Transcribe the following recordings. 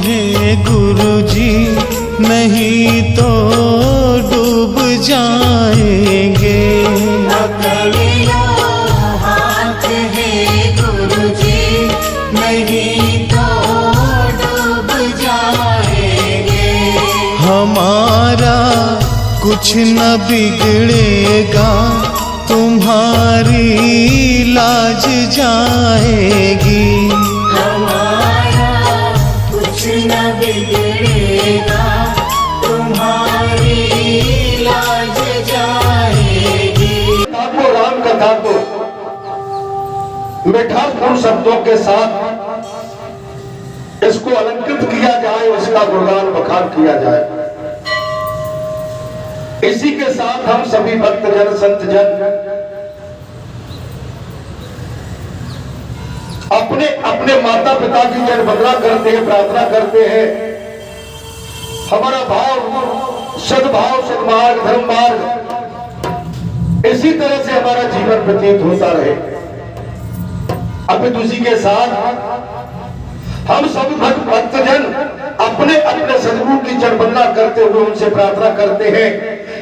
है गुरुजी, नहीं तो डूब जाएंगे। पकड़ लो हाथ है गुरुजी, नहीं तो डूब जाएंगे। हमारा कुछ न बिगड़ेगा, तुम्हारी लाज जाएगी। हमारा कुछ न बिगड़ेगा, तुम्हारी लाज जाएगी। आपको राम कथा को मिठासपूर्ण शब्दों के साथ इसको अलंकृत किया जाए, उसका गुणगान बखान किया जाए। इसी के साथ हम सभी भक्तजन संत जन अपने अपने माता पिता की जन वंदना करते हैं, प्रार्थना करते हैं। हमारा भाव सद्भाव, सद्मार्ग, धर्म मार्ग इसी तरह से हमारा जीवन व्यतीत होता रहे। अपितु उसी के साथ हम सब भक्तजन अपने अपने सदगुरु की जन वंदना करते हुए उनसे प्रार्थना करते हैं,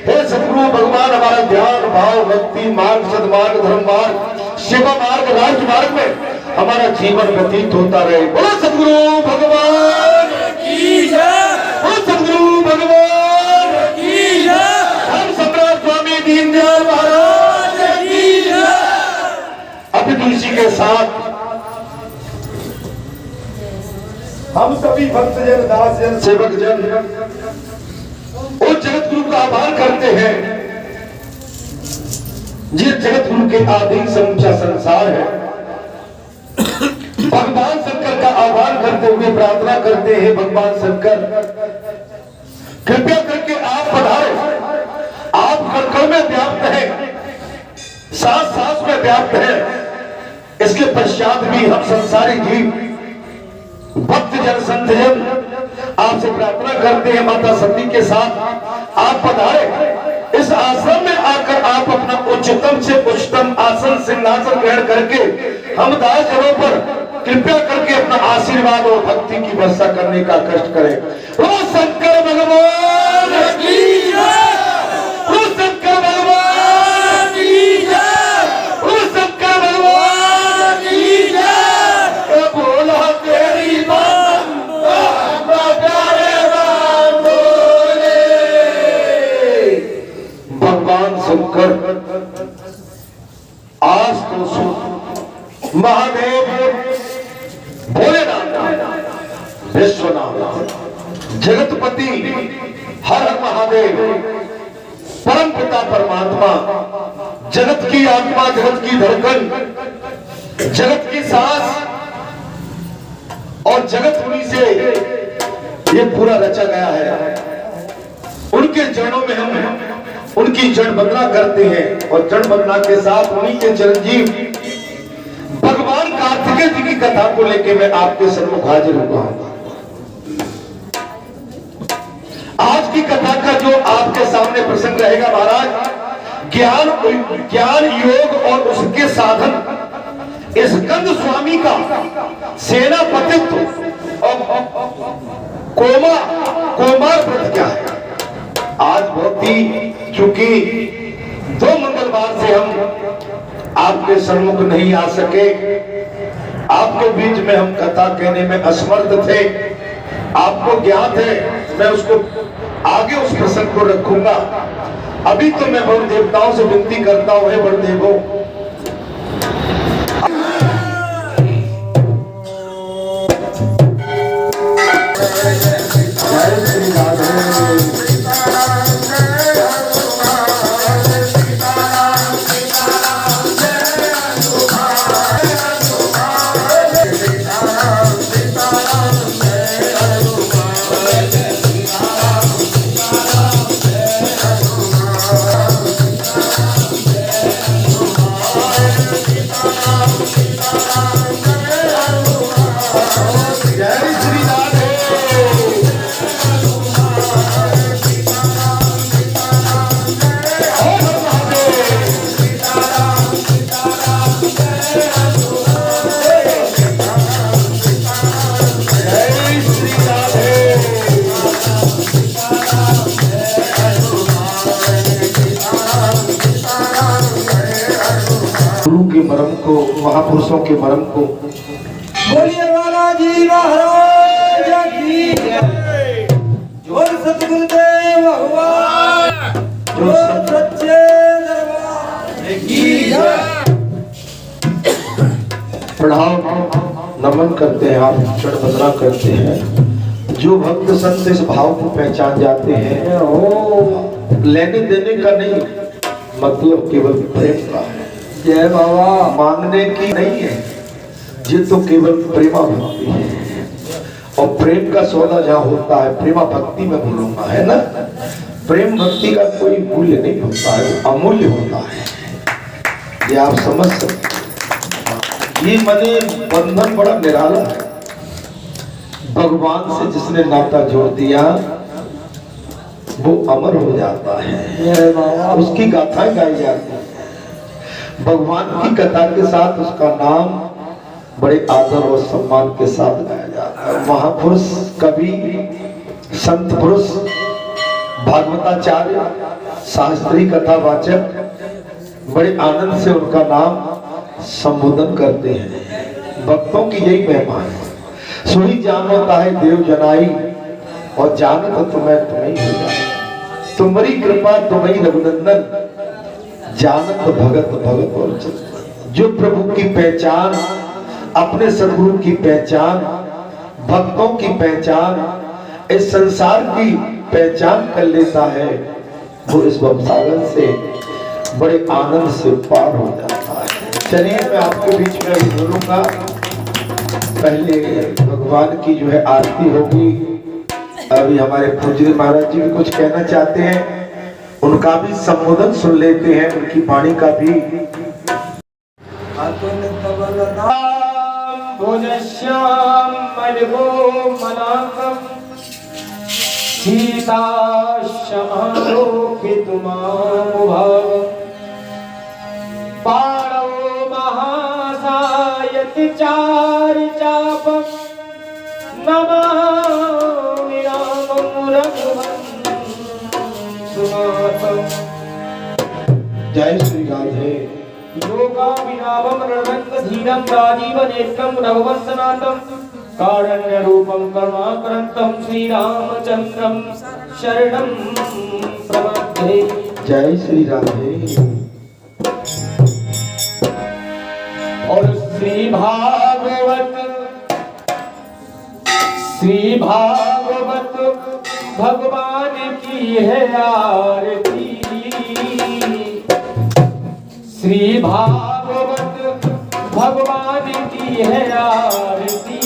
हे सदगुरु भगवान, हमारा ध्यान भाव भक्ति मार्ग, सद्मार्ग, धर्म मार्ग, सेवा मार्ग, राज मार्ग में हमारा जीवन व्यतीत होता रहे। बोलो सदगुरु भगवान की जय, बोलो सदगुरु भगवान की जय, हम सम्राट स्वामी दीनदयाल महाराज की जय। अपितु इसी के साथ हम सभी भक्तजन, दासजन, सेवक जन उस जगत गुरु का आभार करते हैं जिस जगत गुरु के आधीन समूचा संसार है। भगवान शंकर का आह्वान करते हुए प्रार्थना करते हैं, भगवान शंकर कृपया करके आप पधारे। आप कण में व्याप्त है, सांस सांस में व्याप्त है। इसके पश्चात भी हम संसारी जीव भक्त जन संत जन आपसे प्रार्थना करते हैं, माता सती के साथ आप पधारे। इस आश्रम में आकर आप अपना उच्चतम से उच्चतम आसन सिंहासन ग्रहण करके हम दास जनों पर कृपया करके अपना आशीर्वाद और भक्ति की वर्षा करने का कष्ट करें। ओ शंकर भगवान की जय, ओ शंकर भगवान की जय, ओ शंकर भगवान की जय। बोला तेरी बात प्यारे राम बोले। भगवान शंकर आज तो सुन महादेव भोलेनाथ विश्वनाथ जगतपति हर हर महादेव परम पिता परमात्मा जगत की आत्मा, जगत की धड़कन, जगत की सांस और जगत उन्हीं से ये पूरा रचा गया है। उनके चरणों में हम उनकी जड़ वंदना करते हैं और जड़ वंदना के साथ उन्हीं के चिरंजीव भगवान कार्तिकेय जी की कथा को लेकर मैं आपके सम्मुख हाजिर हुआ हूं। आज की कथा का जो आपके सामने प्रसंग रहेगा महाराज, ज्ञान योग और उसके साधन। इस गंध स्वामी का सेनापतित्व और कोमार व्रत क्या है। आज बहुत ही चूंकि 2 मंगलवार से हम आपके सम्मुख नहीं आ सके, आपके बीच में हम कथा कहने में असमर्थ थे। आपको ज्ञात है, मैं उसको आगे उस प्रसंग को रखूंगा। अभी तो मैं वरुण देवताओं से विनती करता हूं, हे वरुण देवो, जय श्री राधे। मरम को, महापुरुषों के मरम को। बोलिए बालाजी महाराज की जय। जो सतगुरुदेव भगवान, जो सच्चे दरबार की जय। प्रणाम नमन करते हैं, आप क्षण बंदना करते हैं। जो भक्त संत इस भाव को पहचान जाते हैं, लेने देने का नहीं, मतलब केवल प्रेम का है। जय बाबा। मांगने की नहीं है, ये तो केवल प्रेमा भक्ति है। और प्रेम का सौदा जहाँ होता है, प्रेमा भक्ति में बोलूंगा, है ना। प्रेम भक्ति का कोई मूल्य नहीं होता है, वो अमूल्य होता है। ये आप समझ सकते। ये मने बंधन बड़ा निराला है। भगवान से जिसने नाता जोड़ दिया वो अमर हो जाता है। उसकी गाथाएं गाई जाती है। भगवान की कथा के साथ उसका नाम बड़े आदर और सम्मान के साथ गाया जाता है। महापुरुष, कवि, संत पुरुष, भागवताचार्य, शास्त्रीय कथावाचक बड़े आनंद से उनका नाम संबोधन करते हैं। भक्तों की यही महिमा है। सुनी जानता है देव जनाई, और जानत तुम्हें तुम्हें हो जाए। तुम्हारी कृपा तुम्हें रघुनंदन, जानत भगत भगत और चंदन। जो प्रभु की पहचान, अपने सदगुरु की पहचान, भक्तों की पहचान, इस संसार की पहचान कर लेता है, वो इस भवसागर से बड़े आनंद से पार हो जाता है। चलिए मैं आपके बीच में अभी बोलूंगा। पहले भगवान की जो है आरती होगी। अभी हमारे पूज्य महाराज जी भी कुछ कहना चाहते हैं, उनका भी संबोधन सुन लेते हैं, उनकी वाणी का भी। भुजश्याम मलगो मनाकम, सीता शमालोकितुमामुभाव, पाणौ महासायति चार चापम, नमामि रामं रघुवंशनाथम। जय श्री राधे। योगाभिनावं रणरङ्गधीरं राजीवनेत्रं रघुवंशनाथं, कारुण्यरूपं करुणाकरन्तं श्रीरामचन्द्रं शरणं प्रपद्ये। जय श्री राधे। और श्री भागवत भगवान की है आरती। श्री भागवत भगवान की है आरती।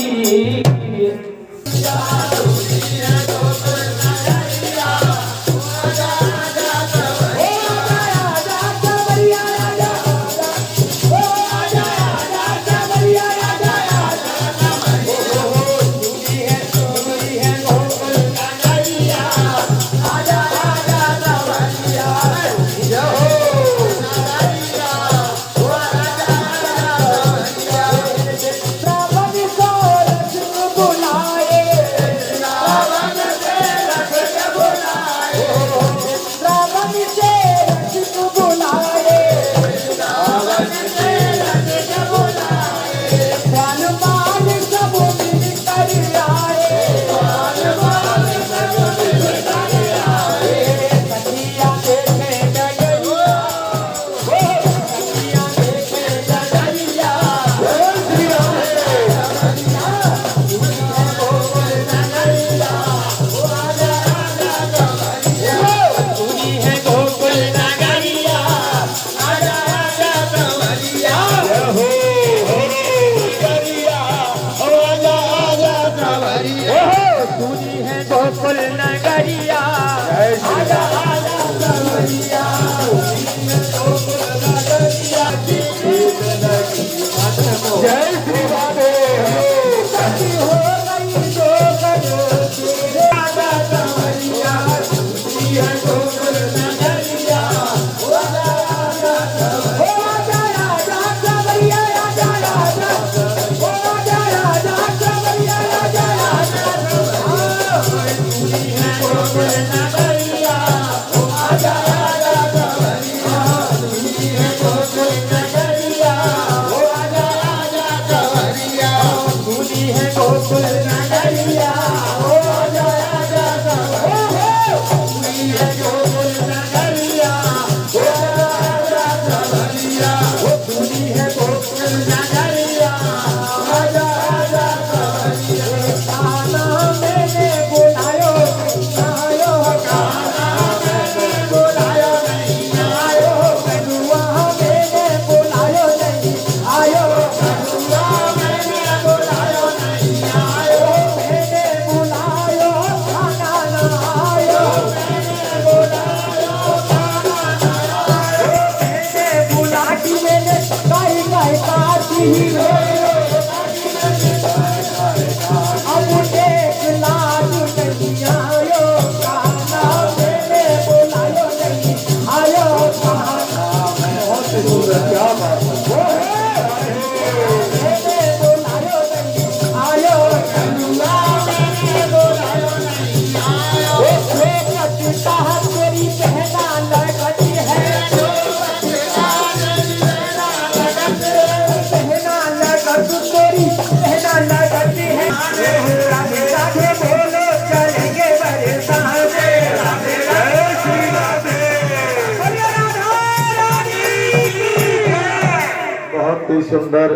सुंदर,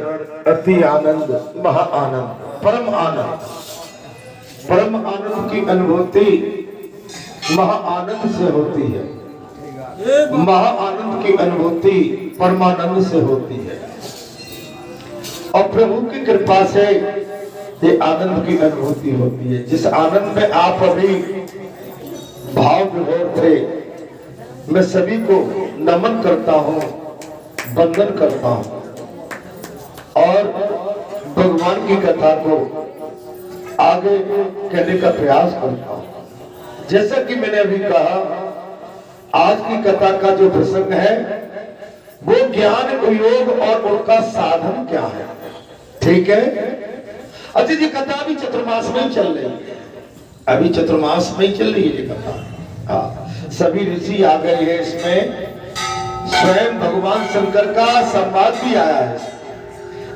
अति आनंद, महा आनंद, परम आनंद। परम आनंद की अनुभूति महा आनंद से होती है। महा आनंद की अनुभूति परमानंद से होती है। और प्रभु की कृपा से ये आनंद की अनुभूति होती है। जिस आनंद में आप अभी भाव विभोर थे, मैं सभी को नमन करता हूँ, वंदन करता हूँ और भगवान की कथा को आगे कहने का प्रयास करता हूँ। जैसा कि मैंने अभी कहा, आज की कथा का जो प्रसंग है वो ज्ञान योग और उनका साधन क्या है। ठीक है। अच्छा, ये कथा अभी चतुर्मास में ही चल रही है। अभी चतुर्मास में ही चल रही है ये कथा। हाँ, सभी ऋषि आ गए हैं इसमें। स्वयं भगवान शंकर का संवाद भी आया है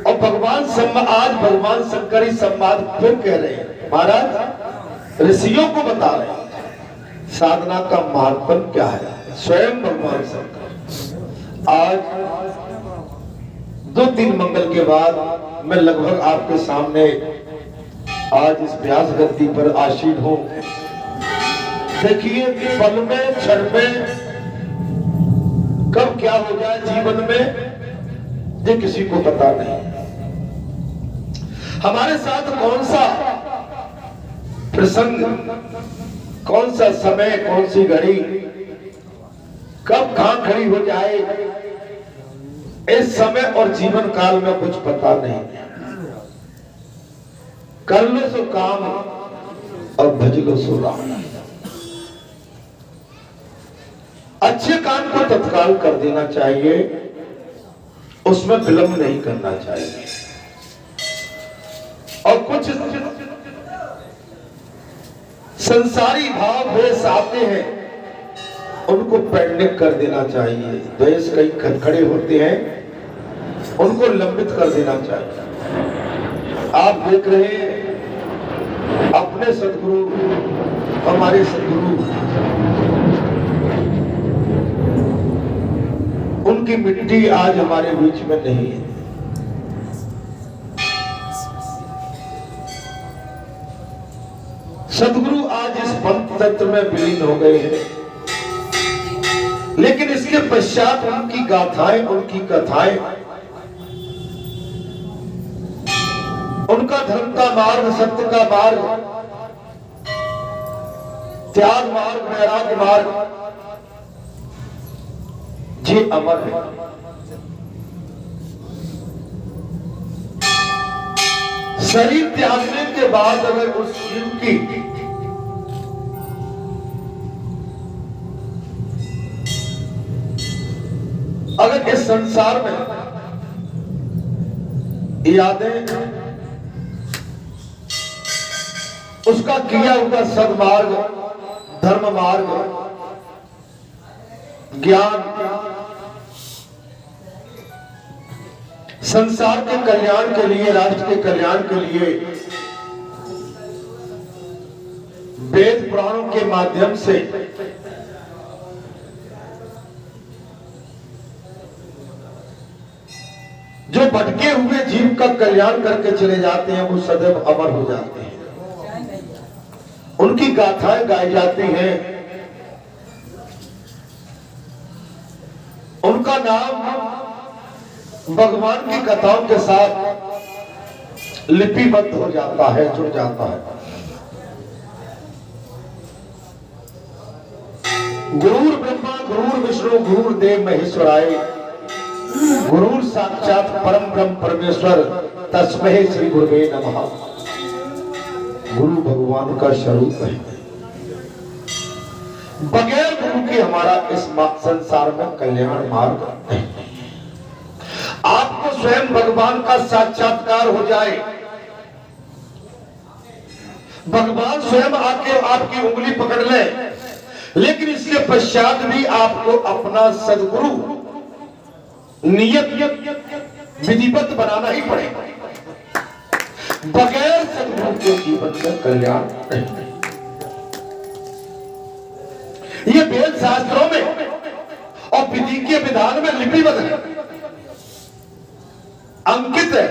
और आज भगवान शंकर ही संवाद फिर कह रहे हैं। महाराज ऋषियों को बता रहे हैं साधना का महात्म क्या है। स्वयं भगवान शंकर आज 2-3 मंगल के बाद मैं लगभग आपके सामने आज इस व्यास गद्दी पर आसीन हूं। देखिए कि पल में क्षण में कब क्या हो जाए जीवन में ये किसी को पता नहीं। हमारे साथ कौन सा प्रसंग, कौन सा समय, कौन सी घड़ी कब कहां खड़ी हो जाए, इस समय और जीवन काल में कुछ पता नहीं। कर लो सो काम और भज लो सो राम। अच्छे काम को तत्काल कर देना चाहिए, उसमें विलंब नहीं करना चाहिए। और कुछ संसारी भाव द्वेष आते हैं, उनको पेंडिंग कर देना चाहिए। द्वेष कई खड़े होते हैं, उनको लंबित कर देना चाहिए। आप देख रहे हैं अपने सदगुरु, हमारे सदगुरु, उनकी मिट्टी आज हमारे बीच में नहीं है। सदगुरु आज इस पंथ तत्व में विलीन हो गए हैं, लेकिन इसके पश्चात उनकी गाथाएं, उनकी कथाएं, उनका धर्म का मार्ग, सत्य का मार्ग, त्याग मार्ग, वैराग्य मार्ग, ये अमर है। शरीर त्यागने के बाद अगर उस जीव की अगर इस संसार में यादें, उसका किया हुआ सद्मार्ग, धर्म मार्ग, ज्ञान, संसार के कल्याण के लिए, राष्ट्र के कल्याण के लिए वेद पुराणों के माध्यम से जो भटके हुए जीव का कल्याण करके चले जाते हैं, वो सदैव अमर हो जाते हैं। उनकी गाथाएं गाई जाती हैं, उनका नाम भगवान की कथाओं के साथ लिपिबद्ध हो जाता है, जुड़ जाता है। गुरुर ब्रह्मा गुरुर विष्णु गुरुर्देव महेश्वराय, गुरुर साक्षात परम ब्रह्म परमेश्वर, तस्मै श्री गुरुवे नमः। गुरु भगवान का स्वरूप है। बगैर गुरु के हमारा इस संसार में कल्याण मार्ग नहीं। आपको स्वयं भगवान का साक्षात्कार हो जाए, भगवान स्वयं आके आपकी उंगली पकड़ ले, लेकिन इसके पश्चात भी आपको अपना सदगुरु नियत विधिवत बनाना ही पड़ेगा। बगैर सदगुरु के जीवन में कल्याण नहीं। ये वेद शास्त्रों में और विधि के विधान में लिपिबद्ध है। अंकित है।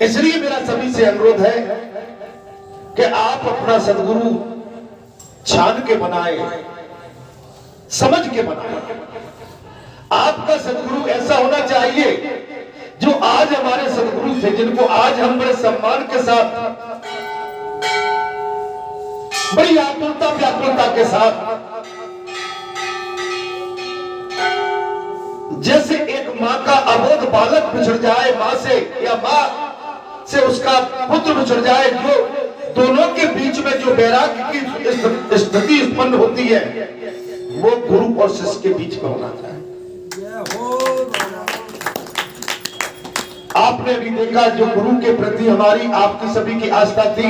इसलिए मेरा सभी से अनुरोध है कि आप अपना सदगुरु छान के बनाए, समझ के बनाए। आपका सदगुरु ऐसा होना चाहिए जो आज हमारे सदगुरु थे, जिनको आज हम बड़े सम्मान के साथ, बड़ी आतुरता व्याकुलता के साथ, जैसे एक मां का अबोध बालक बिछड़ जाए मां से, या मां से उसका पुत्र बिछड़ जाए, जो दोनों के बीच में जो वैराग्य की स्थिति उत्पन्न होती है, वो गुरु और शिष्य के बीच में होना चाहिए। आपने भी देखा, जो गुरु के प्रति हमारी आपकी सभी की आस्था थी,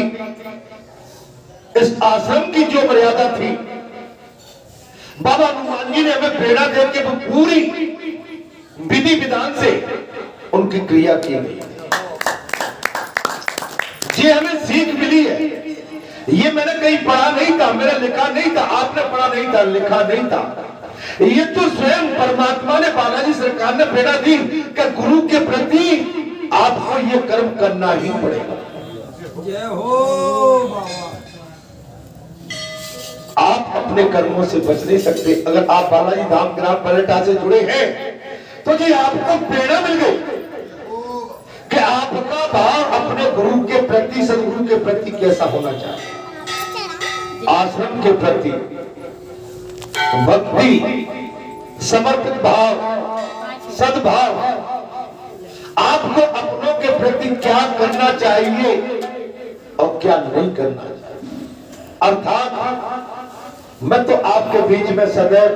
इस आश्रम की जो मर्यादा थी, बाबा हनुमान जी ने हमें प्रेरणा देकर वो पूरी विधि विधान से उनकी क्रिया की गई। ये हमें सीख मिली है। ये मैंने कहीं पढ़ा नहीं था, मेरा लिखा नहीं था, आपने पढ़ा नहीं था, लिखा नहीं था। ये तो स्वयं परमात्मा ने, बालाजी सरकार ने प्रेरणा दी कि गुरु के प्रति आपको ये कर्म करना ही पड़ेगा। जय हो बाबा। आप अपने कर्मों से बच नहीं सकते। अगर आप बालाजी धाम ग्राम पर्यटन से जुड़े हैं तो जी आपको प्रेरणा मिल गई कि आपका भाव अपने गुरु के प्रति, सदगुरु के प्रति कैसा होना चाहिए। आश्रम के प्रति भक्ति, समर्पित भाव, सद्भाव, आपको अपनों के प्रति क्या करना चाहिए और क्या नहीं करना चाहिए। अर्थात मैं तो आपके बीच में सदैव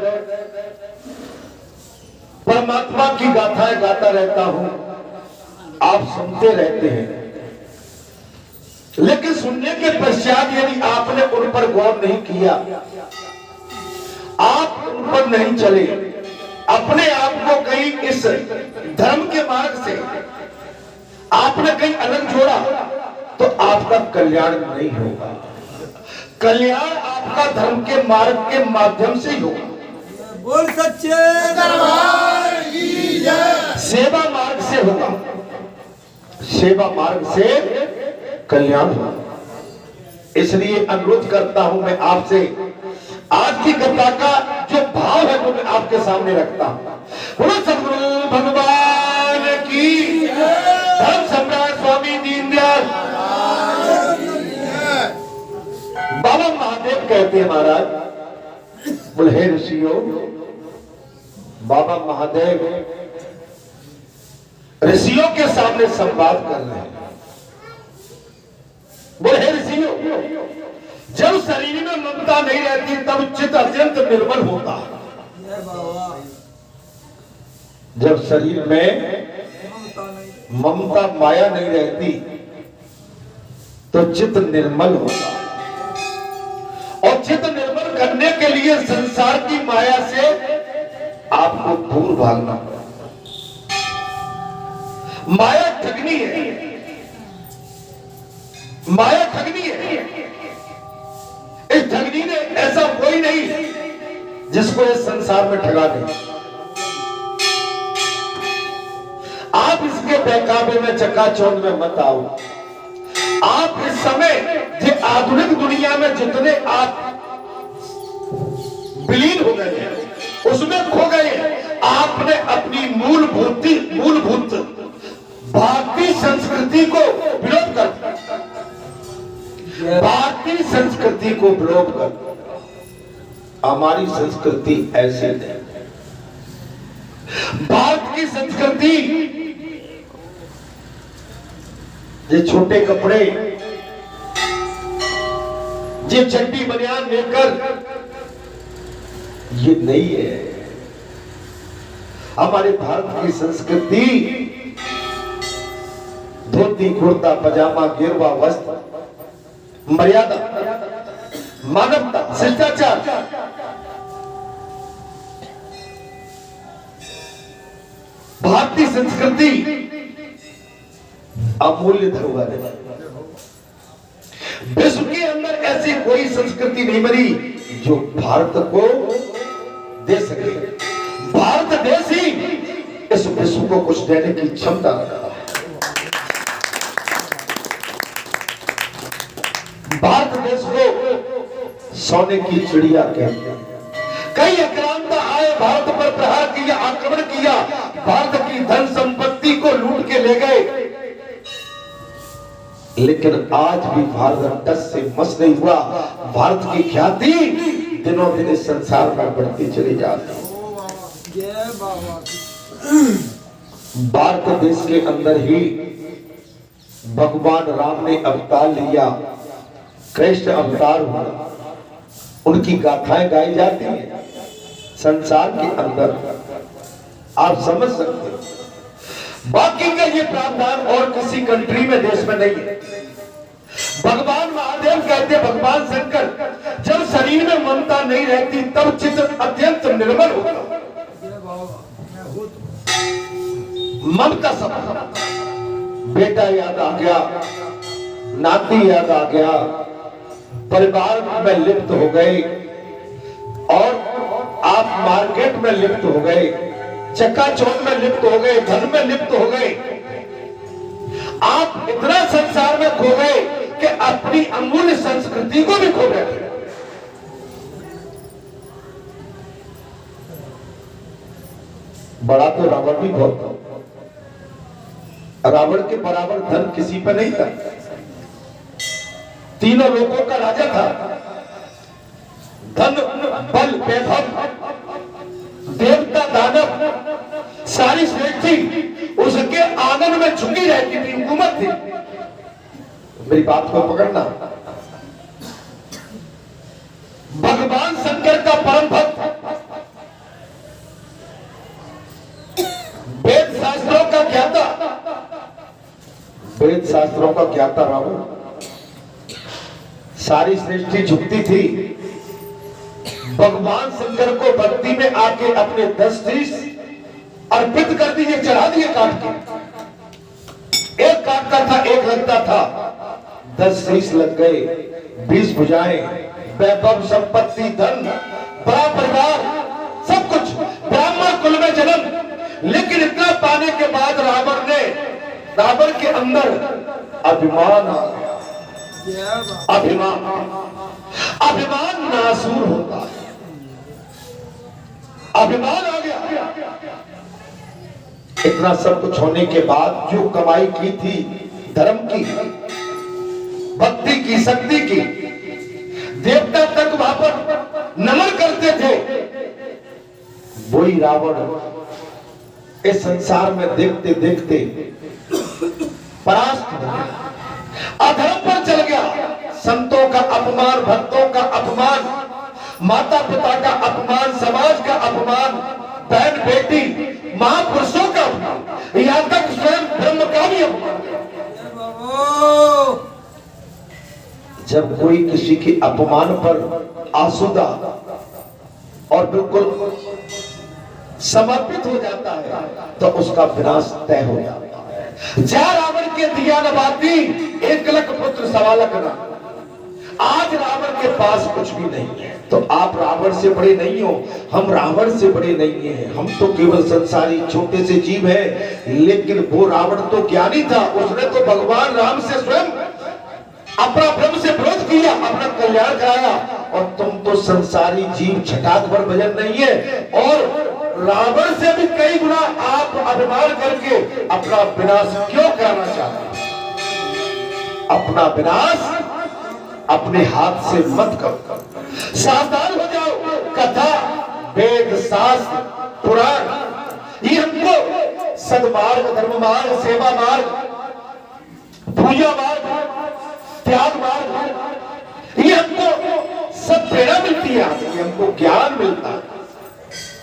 परमात्मा की गाथाएं गाता रहता हूं, आप सुनते रहते हैं, लेकिन सुनने के पश्चात यदि आपने उन पर गौर नहीं किया, आप उन पर नहीं चले, अपने आप को कहीं इस धर्म के मार्ग से आपने कहीं अलग जोड़ा, तो आपका कल्याण नहीं होगा। कल्याण आपका धर्म के मार्ग के माध्यम से ही होगा। बोल सच्चे दरबार की जय। सेवा मार्ग से होगा, सेवा मार्ग से कल्याण होगा। इसलिए अनुरोध करता हूं मैं आपसे, आज की कथा का जो भाव है वो मैं आपके सामने रखता हूं। बोलो सद्गुरु भगवान की, धर्म सम्राट स्वामी दीनदयाल। बाबा महादेव कहते हैं महाराज, बोले हे ऋषियों, बाबा महादेव ऋषियों के सामने संवाद कर रहे हैं। बोले हे ऋषियों, जब शरीर में ममता नहीं रहती तब चित्त अत्यंत निर्मल होता है। जब शरीर में ममता माया नहीं रहती तो चित्त निर्मल होता है। और चित्त निर्मल करने के लिए संसार की माया से आपको दूर भागना पड़ा। माया ठगनी है, माया ठगनी है। इस ठगनी ने ऐसा कोई नहीं जिसको इस संसार में ठगा नहीं। आप इसके बहकावे में, चकाचौंध में मत आओ। आप इस समय जो आधुनिक दुनिया में जितने आप विलीन हो गए हैं उसमें खो गए हैं। आपने अपनी मूलभूत भारतीय संस्कृति को विरोध कर दिया। भारतीय संस्कृति को विरोध कर, हमारी संस्कृति ऐसी नहीं। भारत की संस्कृति ये छोटे कपड़े, ये चड्डी बनियान लेकर, ये नहीं है। हमारे भारत की संस्कृति धोती, कुर्ता, पजामा, गेरुआ वस्त्र, मर्यादा, मानवता, शिष्टाचार, भारतीय संस्कृति अमूल्य धरोहर है। विश्व के अंदर ऐसी कोई संस्कृति नहीं बनी जो भारत को दे सके। भारत देश ही इस विश्व को कुछ देने की क्षमता रखता है। भारत देश को सोने की चिड़िया कहते हैं। कई आक्रांता आए, भारत पर प्रहार किया, आक्रमण किया, भारत की धन संपत्ति को लूट के ले गए, लेकिन आज भी भारत टस से मस नहीं हुआ। भारत की ख्याति दिनों दिन इस संसार में बढ़ती चली जा रही है। जय बाबा। भारत देश के अंदर ही भगवान राम ने अवतार लिया, कृष्ण अवतार हुआ, उनकी गाथाएं गाई जाती हैं संसार के अंदर, आप समझ सकते हैं। बाकी का ये प्रावधान और किसी कंट्री में, देश में नहीं है। भगवान महादेव कहते, भगवान शंकर, जब शरीर में ममता नहीं रहती तब चित्त अत्यंत निर्मल होता। जय बाबा। मैं हूँ तो। ममता सब, बेटा याद आ गया, नाती याद आ गया, परिवार में लिप्त हो गए, और आप मार्केट में लिप्त हो गए, चकाचौंध में लिप्त हो गए, धन में लिप्त हो गए, आप इतना संसार में खो गए कि अपनी अमूल्य संस्कृति को भी खो गए। बड़ा तो रावण भी बहुत था, रावण के बराबर धन किसी पर नहीं था, तीनों लोगों का राजा था। धन, बल, वैभव, देवता, दानव, सारी सृष्टि उसके आंगन में झुकी रहती थी, हुकूमत थी। मेरी बात को पकड़ना। भगवान शंकर का परम भक्त, वेद शास्त्रों का ज्ञाता, वेद शास्त्रों का ज्ञाता रावण, सारी सृष्टि झुकती थी। भगवान शंकर को भक्ति में आके अपने 10 शीश अर्पित कर दिए, चढ़ा दिए काट के। एक काटता था, एक लगता था, 10 शीश लग गए, 20 भुजाएं, वैभव, संपत्ति, धन, बड़ा परिवार, सब कुछ, ब्राह्मण कुल में जन्म। लेकिन इतना पाने के बाद रावण के अंदर अभिमान आ गया। अभिमान नासूर होता है। अभिमान आ गया। इतना सब कुछ होने के बाद जो कमाई की थी, धर्म की, भक्ति की, शक्ति की, देवता तक वहां पर नमन करते थे, वही रावण इस संसार में देखते देखते परास्त हो गया, अधर्म पर चल गया। संतों का अपमान, भक्तों का अपमान, माता पिता का अपमान, समाज का अपमान, बहन बेटी, महापुरुषों का अपमान, यहां तक स्वयं ब्रह्म का भी अपमान। जब कोई किसी के अपमान पर आसूदा और बिल्कुल समर्पित हो जाता है तो उसका विनाश तय हो जाता है। जय रावण के दिया न बाती, एक लख पुत्र सवालक ना। आज रावण के पास कुछ भी नहीं है, तो आप रावण से बड़े नहीं हो, हम रावण से बड़े नहीं हैं। हम तो केवल संसारी छोटे से जीव हैं। लेकिन वो रावण तो ज्ञानी था, उसने तो भगवान राम से स्वयं अपना ब्रह्म से विरोध किया, अपना कल्याण कराया। और तुम तो संसारी जीव, छटाक भर वजन नहीं है, और रावण से भी कई गुना आप अभिमान करके अपना विनाश क्यों करना चाहते हैं? अपना विनाश अपने हाथ से मत करो, सावधान हो जाओ। कथा, वेद, शास्त्र, पुराण, ये हमको सद्मार्ग, धर्म मार्ग, सेवा मार्ग, पूजा मार्ग, त्याग मार्ग, ये हमको सब प्रेरणा मिलती है, ये हमको ज्ञान मिलता है।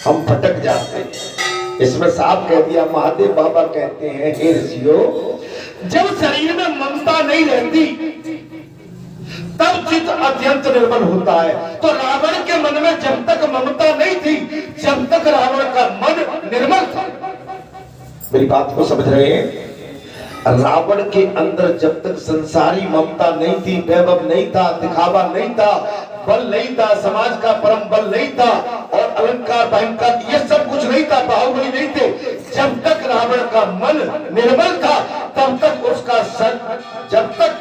हम भटक जाते हैं। इसमें साफ कह दिया, महादेव बाबा कहते हैं, हे ऋषियों, जब शरीर में ममता नहीं रहती तब चित्त अत्यंत निर्मल होता है। तो रावण के मन में जब तक ममता नहीं थी, जब तक रावण का मन निर्मल था। मेरी बात को समझ रहे हैं? रावण के अंदर जब तक संसारी ममता नहीं थी, वैभव नहीं था, दिखावा नहीं था, बल नहीं था, समाज का परम बल नहीं था, और अलंकार, भयंकर, ये सब कुछ नहीं था, बाहुबली नहीं थे, जब का मन निर्मल था तब तक उसका सर, जब तक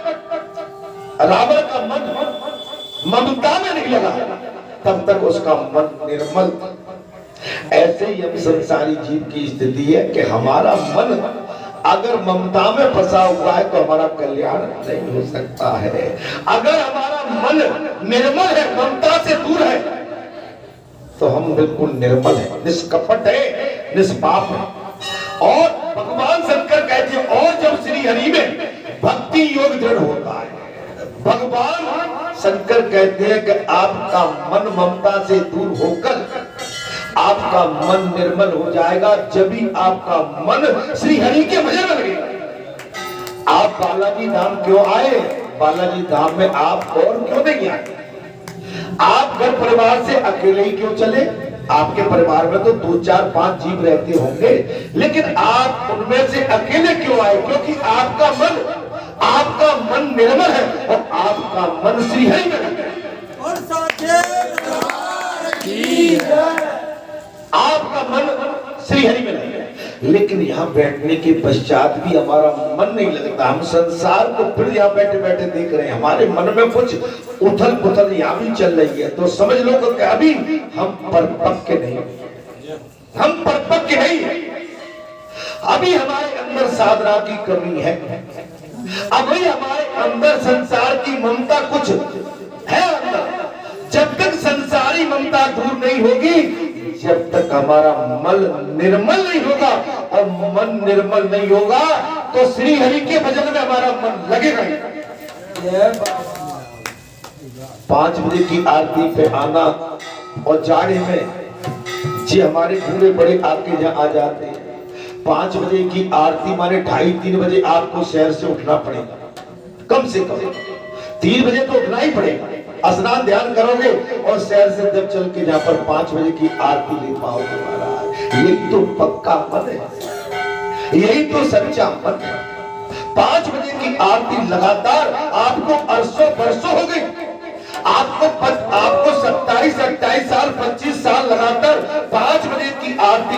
रावण का मन ममता में नहीं लगा तब तक उसका मन निर्मल था। ऐसे ही हम संसारी जीव की स्थिति है कि हमारा मन अगर ममता में फंसा हुआ है तो हमारा कल्याण नहीं हो सकता है। अगर हमारा मन निर्मल है, ममता से दूर है, तो हम बिल्कुल निर्मल है, निष्कपट है, निष्पाप है। और भगवान शंकर कहते हैं और जब श्री हरि में भक्ति योग दृढ़ होता है, भगवान शंकर कहते हैं कि आपका मन ममता से दूर होकर आपका मन निर्मल हो जाएगा, जब भी आपका मन श्री हरि के भजन में लगेगा। आप बालाजी धाम क्यों आए? बालाजी धाम में आप और क्यों नहीं आए? आप घर परिवार से अकेले ही क्यों चले? आपके परिवार में तो 2, 4, 5 जीव रहते होंगे, लेकिन आप उनमें से अकेले क्यों आए? क्योंकि आपका मन निर्मल है और आपका मन श्री हरि में है। और साचे आपका मन श्री हरि में नहीं है। लेकिन यहाँ बैठने के पश्चात भी हमारा मन नहीं लगता। हम संसार को फिर यहाँ बैठे बैठे देख रहे हैं, हमारे मन में कुछ उथल पुथल यहाँ भी चल रही है, तो समझ लो कि अभी हम परिपक्व नहीं, हम परिपक्व नहीं है। अभी हमारे अंदर साधना की कमी है, अभी हमारे अंदर संसार की ममता कुछ है अंदर। जब तक संसारी ममता दूर नहीं होगी, जब तक हमारा मन निर्मल नहीं होगा, और मन निर्मल नहीं होगा तो श्री हरि के भजन में हमारा मन लगेगा ही। 5 बजे की आरती पे आना और जाड़े में जी हमारे पूरे बड़े आपके यहाँ आ जाते हैं। 5 बजे की आरती माने 2:30-3 बजे आपको शहर से उठना पड़ेगा, कम से कम 3 बजे तो उठना ही पड़ेगा। स्नान ध्यान करोगे और शहर से जब चल के जहाँ पर 5 बजे की आरती ले पाओगे महाराज, यही तो पक्का मन है, यही तो सच्चा मन है। 5 बजे की आरती लगातार आपको अरसों बरसों हो गई, आपको 27-28 साल 25 साल लगातार 5 बजे की आरती,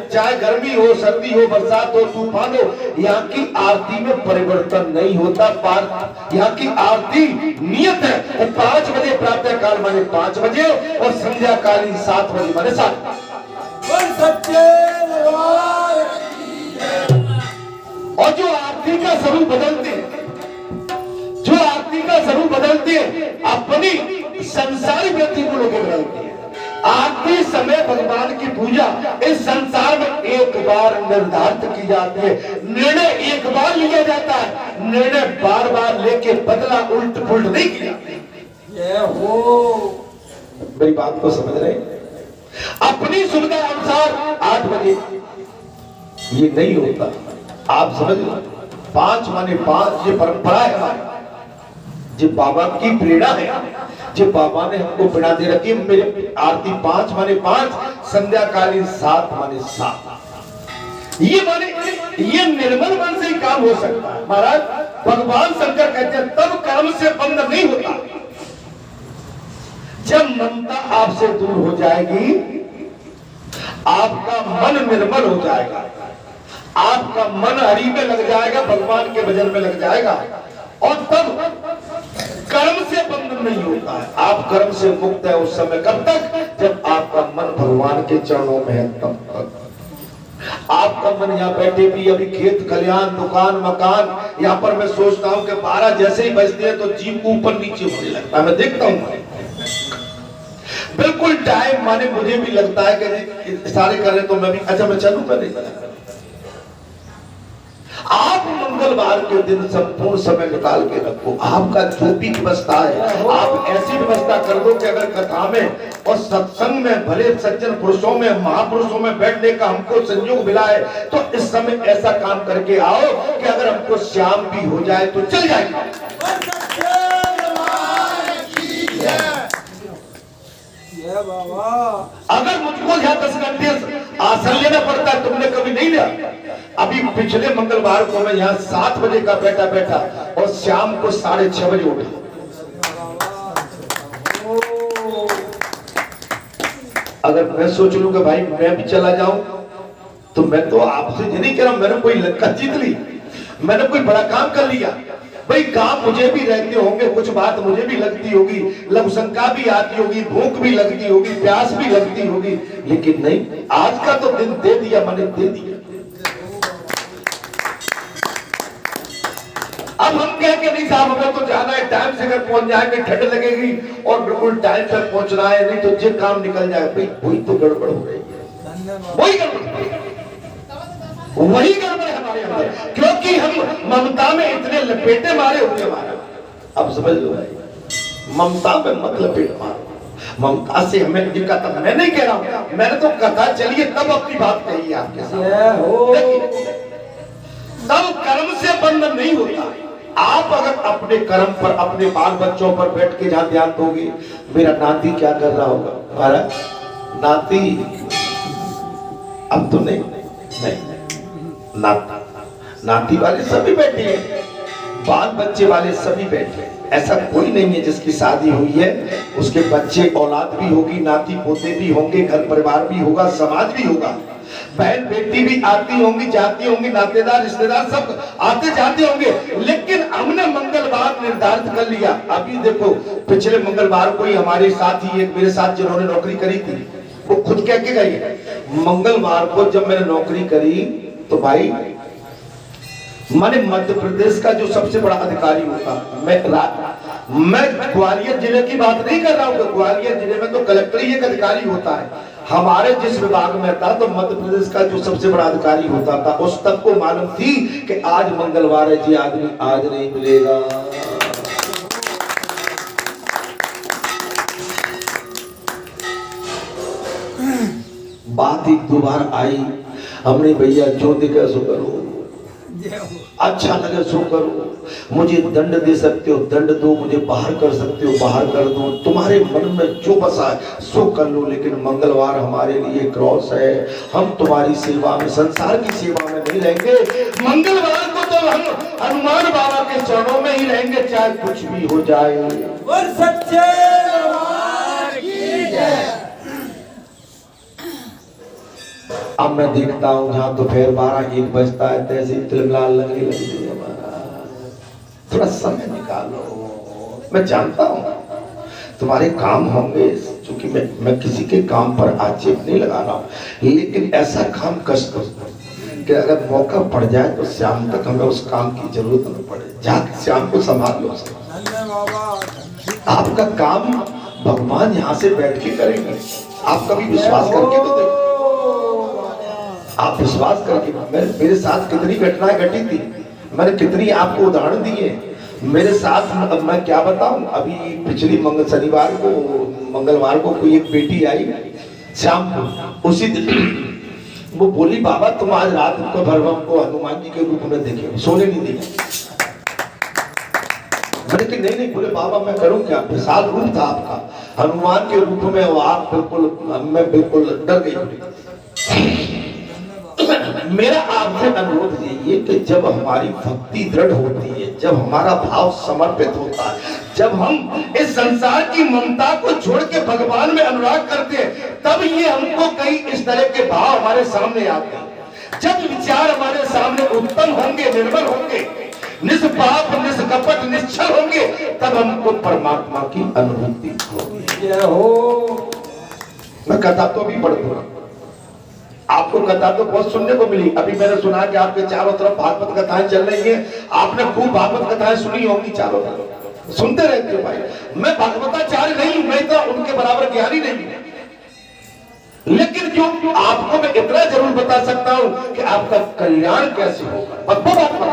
चाहे गर्मी हो, सर्दी हो, बरसात हो, तूफान हो, यहाँ की आरती में परिवर्तन नहीं होता। यहाँ की आरती नियत है, और 5 बजे प्रातः काल माने 5 बजे और संध्या कालीन 7 बजे माने 7। और सच्चे और जो आरती का स्वरूप बदलते हैं, जो आरती का स्वरूप बदलते हैं, अपनी संसारी वृत्ति को लोग बदलते हैं। आरती समय भगवान की पूजा इस संसार में एक बार निर्धारित की जाती है, निर्णय एक बार लिया जाता है, निर्णय बार बार लेके बदला उल्ट पुल्ट नहीं किया। ये हो मेरी बात को समझ रहे? अपनी सुविधा अनुसार 8 बजे ये नहीं होता, आप समझ लो। 5 माने 5 ये परंपरा है हमारी, जो बाबा की प्रेरणा है, जो बाबा ने हमको प्रेरणा दे रखी। मेरे आरती 5 माने 5, संध्या कालीन 7 माने 7। ये निर्मल मन से ही काम हो सकता है महाराज। भगवान शंकर कहते हैं तब कर्म से बंध नहीं होता, जब ममता आपसे दूर हो जाएगी, आपका मन निर्मल हो जाएगा, आपका मन हरि में लग जाएगा, भगवान के भजन में लग जाएगा, और तब कर्म से बंधन नहीं होता है। आप कर्म से मुक्त है उस समय। कब तक? जब आपका मन भगवान के चरणों में है, तब तक। आपका मन यहाँ बैठे भी अभी खेत खलियान दुकान मकान, यहाँ पर मैं सोचता हूँ कि 12 जैसे ही बजते हैं तो जीव को ऊपर नीचे होने लगता है। मैं देखता हूँ बिल्कुल टाइम माने मुझे भी लगता है कि सारे कर रहे तो मैं भी, अच्छा मैं चलूं कर नहीं। आप मंगलवार के दिन संपूर्ण समय निकाल के रखो, आपका जो भी व्यवस्था है आप ऐसी व्यवस्था कर दो कि अगर कथा में और सत्संग में भले सज्जन पुरुषों में महापुरुषों में बैठने का हमको संयोग मिला है, तो इस समय ऐसा काम करके आओ कि अगर हमको शाम भी हो जाए तो चल जाएगा। बाबा अगर मुझको यहाँ 10 घंटे आसन लेना पड़ता है, तुमने कभी नहीं लिया। अभी पिछले मंगलवार को मैं यहाँ 7 बजे का बैठा और शाम को 6:30 बजे उठा। अगर मैं सोच लूं कि भाई मैं भी चला जाऊं तो मैं तो आपसे ये नहीं कह रहा हूं मैंने कोई लंका जीत ली, मैंने कोई बड़ा काम कर लिया। भाई काम मुझे भी रहते होंगे, कुछ बात मुझे भी लगती होगी, लघुशंका भी आती होगी, भूख भी लगती होगी, प्यास भी लगती होगी, लेकिन नहीं, आज का तो दिन दे दिया, मैंने दे दिया। अब हम कह के नहीं साहब हमें तो जाना है, टाइम से अगर पहुंच जाएंगे ठंड लगेगी और बिल्कुल टाइम पर पहुंचना है, नहीं तो ये काम निकल जाए। भाई वही तो गड़बड़ हो रही है, वही गड़बड़ है हमारे अंदर, क्योंकि हम ममता में इतने लपेटे मारे हुए हमारे। अब समझ लो भाई, ममता में मत लपेट मारो, ममता से हमें दिक्कत। मैं नहीं कह रहा हूं, मैंने तो कथा चलिए तब अपनी बात कही है आपके साथ। तब कर्म से बंधन नहीं होता। आप अगर अपने कर्म पर, अपने बाल बच्चों पर बैठ के जहां ध्यान दोगे, मेरा नाती क्या कर रहा होगा, महाराज नाती अब तो नहीं, नाती वाले सभी बैठे हैं, बाल बच्चे वाले सभी बैठे हैं। ऐसा कोई नहीं है जिसकी शादी हुई है उसके बच्चे औलाद भी होगी, नाती पोते भी होंगे, घर परिवार भी होगा, समाज भी होगा, बहन बेटी भी आती होंगी जाती होंगी, नातेदार रिश्तेदार सब आते जाते होंगे। लेकिन हमने मंगलवार निर्धारित कर लिया। अभी देखो पिछले मंगलवार को ही हमारे साथ ही एक मेरे साथ जिन्होंने नौकरी करी थी, वो खुद कह के गई, मंगलवार को जब मैंने नौकरी करी तो भाई मैंने मध्य प्रदेश का जो सबसे बड़ा अधिकारी होता, मैं ग्वालियर जिले की बात नहीं कर रहा हूँ, ग्वालियर जिले में तो कलेक्टर ही एक अधिकारी होता है। हमारे जिस विभाग में था तो मध्य प्रदेश का जो सबसे बड़ा अधिकारी होता था, उस तक को मालूम थी कि आज मंगलवार है जी, आदमी आज नहीं मिलेगा। बात एक दो बार आई, हमने भैया जो दिखे सो करो, अच्छा लगे सो करो, मुझे दंड दे सकते हो दंड दो, मुझे बाहर कर सकते हो बाहर कर दो, तुम्हारे मन में जो बसा है सो कर लो, लेकिन मंगलवार हमारे लिए क्रॉस है, हम तुम्हारी सेवा में, संसार की सेवा में नहीं रहेंगे। मंगलवार को तो हम हनुमान बाबा के चरणों में ही रहेंगे, चाहे कुछ भी हो जाए। और सच्चे दरबार की जय। अब मैं देखता हूँ जहाँ दोपहर 12-1 बजता है तैसे तिलमिलाल लगने लगी है। हमारा थोड़ा समय निकालो, मैं जानता हूँ तुम्हारे काम होंगे, क्योंकि मैं किसी के काम पर आक्षेप नहीं लगा रहा हूँ, लेकिन ऐसा काम कष्ट कि अगर मौका पड़ जाए तो शाम तक हमें उस काम की जरूरत न पड़े, जाके शाम को संभाल लो। आपका काम भगवान यहाँ से बैठ के करेंगे, आप कभी विश्वास करके तो देखो, आप विश्वास करके। मेरे साथ कितनी घटनाएं घटी थी, मैंने कितनी आपको उदाहरण दिए मेरे साथ। अब मैं क्या बताऊं, अभी पिछली मंगलवार को कोई एक बेटी आई शाम को, उसी दिन वो बोली बाबा तुम आज रात को भर हमको हनुमान जी के रूप में देखे, सोने नहीं दिए। मैंने कि नहीं बोले बाबा मैं करूं क्या, विशाल रूप था आपका हनुमान के रूप में, वो आप बिल्कुल, मैं बिल्कुल डर गई। मेरा आपसे अनुरोध यही है कि जब हमारी भक्ति दृढ़ होती है, जब हमारा भाव समर्पित होता है, जब हम इस संसार की ममता को छोड़ के भगवान में अनुराग करते हैं, तब ये हमको कई इस तरह के भाव हमारे सामने आते हैं। जब विचार हमारे सामने उत्तम होंगे, निर्मल होंगे, निष्पाप निष्कपट निश्चल होंगे, तब हमको परमात्मा की अनुभूति होगी। मैं कथा तो भी पढ़ दूंगा, आपको कथा तो बहुत सुनने को मिली। अभी मैंने सुना कि आपके चारों तरफ भागवत कथाएं चल रही हैं, आपने खूब भागवत कथाएं सुनी होंगी, चारों तरफ सुनते रहते हो भाई। मैं भागवताचार्य नहीं हूं, मैं तो उनके बराबर ज्ञानी नहीं हूं, लेकिन जो आपको मैं इतना जरूर बता सकता हूं कि आपका कल्याण कैसे होगा, बात बताता हूं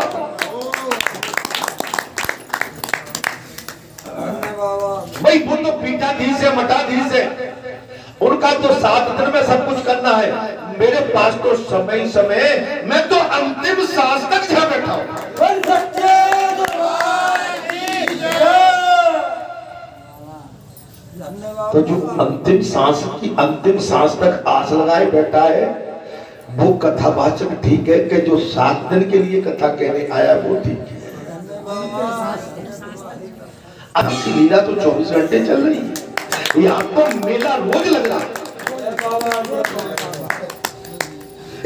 भाई। वो तो पीठाधीश है, मठाधीश है, उनका तो 7 दिन में सब कुछ करना है। मेरे पास तो समय समय, मैं तो अंतिम सांस तक जहां बैठा हूं। तो जो अंतिम सांस तक आस लगाए बैठा है, वो कथावाचक ठीक है, कि जो 7 दिन के लिए कथा कहने आया वो ठीक है। आपकी लीला तो 24 घंटे चल रही है, यहाँ तो मेला रोज लग रहा है,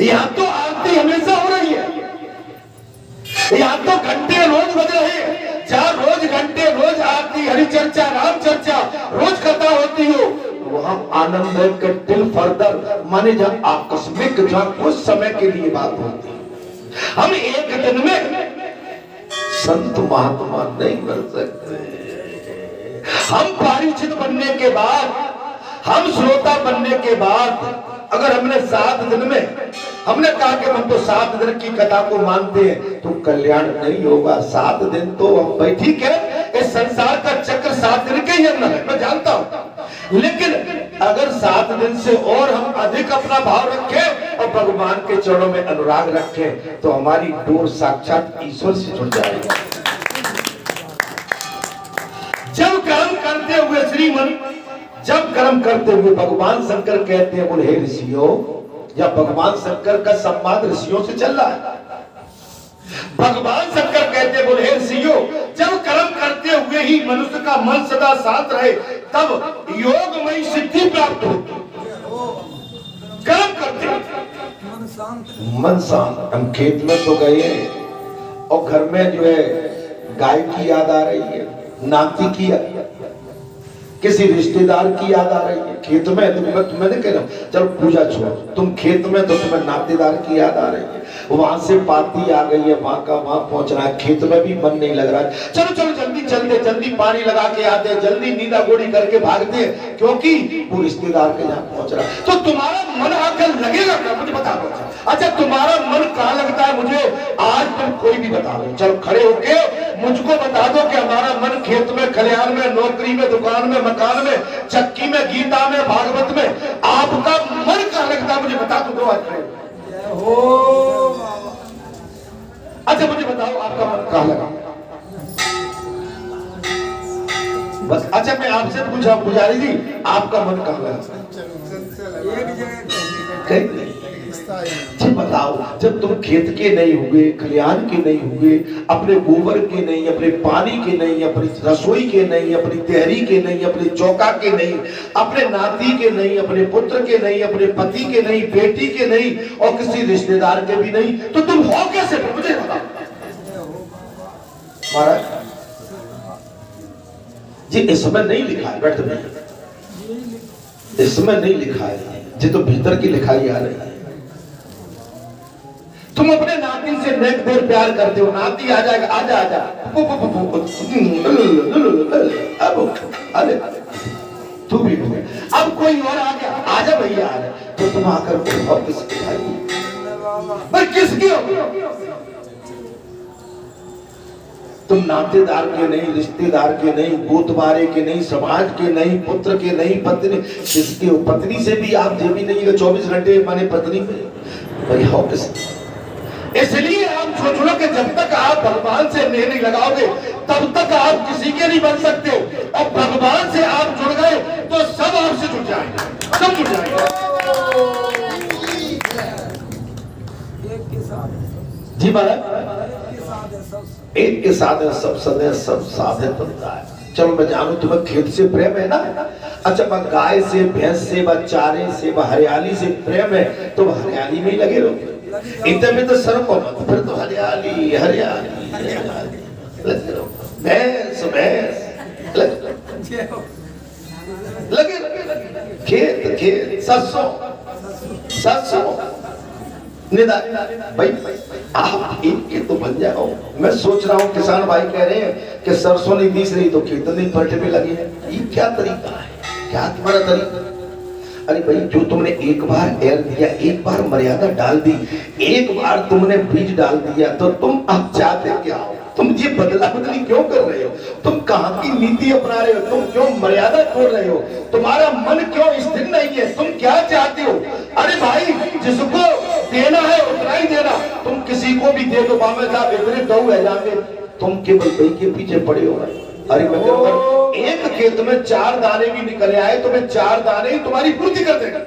यहाँ तो हमारी हमेशा हो रही है। यहाँ तो घंटे रोज बज रहे हैं, जहाँ रोज घंटे रोज आरती, हरि चर्चा, राम चर्चा, रोज कथा होती हो, वहां आनंद है कि टिल फर्दर, माने जब आकस्मिक, जहाँ कुछ समय के लिए बात होती है। हम एक दिन में संत महात्मा नहीं बन सकते। हम परिचित बनने के बाद, हम श्रोता बनने के बाद, अगर हमने 7 दिन में हमने कहा कि हम तो 7 दिन की कथा को मानते हैं, तो कल्याण नहीं होगा। 7 दिन तो हम भाई ठीक है, इस संसार का चक्र 7 दिन के ही अंदर है, मैं जानता हूं, लेकिन अगर 7 दिन से और हम अधिक अपना भाव रखें और भगवान के चरणों में अनुराग रखें, तो हमारी डोर साक्षात ईश्वर से जुड़ जाएगी। जब कर्म करते हुए श्रीमन, जब कर्म करते हुए भगवान शंकर कहते हैं, बोले हे ऋषियों, या भगवान शंकर का संवाद ऋषियों से चल रहा है। भगवान शंकर कहते हैं, बोले हे ऋषियों, जब कर्म करते हुए ही मनुष्य का मन सदा साथ रहे, तब योगमयी सिद्धि प्राप्त होती। कर्म करते मन शांत। हम खेत में तो गए और घर में जो है गाय की याद आ रही है, नाती की, किसी रिश्तेदार की याद आ रही है। खेत में मैं नहीं कह रहा हूं, चलो पूजा छोड़ो, तुम खेत में तो तुम्हें नातेदार की याद आ रही है, वहां से पाती आ गई है, वहां का वहां पहुंचना है, खेत में भी मन नहीं लग रहा है, चलो चलो जल्दी चलते, जल्दी पानी लगा के आते हैं, जल्दी नींदा गोड़ी करके भागते हैं, क्योंकि वो रिश्तेदार के यहाँ पहुंच रहा है। तो तुम्हारा मन आकर लगेगा क्या, मुझे बता दो। अच्छा, तुम्हारा मन कहाँ लगता है मुझे आज तुम कोई भी बता दो, चलो खड़े होके मुझको बता दो कि हमारा मन खेत में, खलिहान में, नौकरी में, दुकान में, मकान में, चक्की में, गीता में, भागवत में, आपका मन कहाँ लगता है मुझे बता दो आज खड़े। अच्छा मुझे बताओ आपका मन कहाँ लगा बस। अच्छा मैं आपसे पूछा, पुजारी जी आपका मन कहाँ लगा? जी बताओ, जब तुम खेत के नहीं हुए, खलिहान के नहीं हुए, अपने गोबर के नहीं, अपने पानी के नहीं, अपनी रसोई के नहीं, अपनी तहरी के नहीं, अपने चौका के नहीं, अपने नाती के नहीं, अपने पुत्र के नहीं, अपने पति के नहीं, बेटी के नहीं, और किसी रिश्तेदार के भी नहीं, तो तुम हो कैसे? मुझे बताओ महाराज जी। इसमें नहीं लिखा है, बैठ नहीं, इसमें नहीं लिखा है जी, तो भीतर की लिखाई आ रही है। तुम अपने नाती से नेक देर प्यार करते हो, नाती आ जाएगा, आजा आजा, अब अरे तू भी हो, अब कोई और आ गया, आजा भैया आ, तो तुम आकर किसकी भाई, किसकी हो? तुम नातेदार के नहीं, रिश्तेदार के नहीं, गोतबारे के नहीं, समाज के नहीं, पुत्र के नहीं, पत्नी किसके हो? पत्नी से भी आप जे भी नहीं है 24 घंटे माने पत्नी में भाई हो किस। इसलिए आप सोच लो कि जब तक आप भगवान से नेह नहीं लगाओगे तब तक आप किसी के नहीं बन सकते हो, और भगवान से आप जुड़ गए तो सब आपसे जुड़ जाएंगे, सब जुड़ जाएंगे जी महाराज। एक के साथ है सब सदे, सब साधे बनता है। चलो मैं जानू तुम्हें खेत से प्रेम है ना, अच्छा मैं गाय से, भैंस से, चारे से, हरियाली से प्रेम है, तो हरियाली में ही लगे रहो। इतने में तो सर्व मत, फिर तो हरियाली हरियाली हरियाली लगे रहो, भैंस भैंस लगे, खेत खेत, सरसों सरसों, भाई आप एक के तो बन जाओ। मैं सोच रहा हूँ किसान भाई कह रहे हैं कि सरसों नहीं बीस रही तो खेत नहीं पलटे में लगे हैं, ये क्या तरीका है, क्या तुम्हारा तरीका? अरे भाई जो तुमने एक बार एर दिया, एक बार मर्यादा डाल दी, एक बार तुमने बीज डाल दिया, तो तुम अब चाहते क्या हो? तुम ये बदला बदली क्यों कर रहे हो? तुम कहाँ की नीति अपना रहे हो? तुम क्यों मर्यादा छोड़ रहे हो? तुम्हारा मन क्यों स्थिर नहीं है? तुम क्या चाहते हो? अरे भाई जिसको देना है उतना ही देना, तुम किसी को भी दे दो, बामे साहब इतने दो है जाके, तुम केवल भाई के पीछे पड़े हो। अरे मैं कहूँगा एक खेत में 4 दाने भी निकले आए, तुम्हें 4 दाने ही तुम्हारी पूर्ति कर देगा।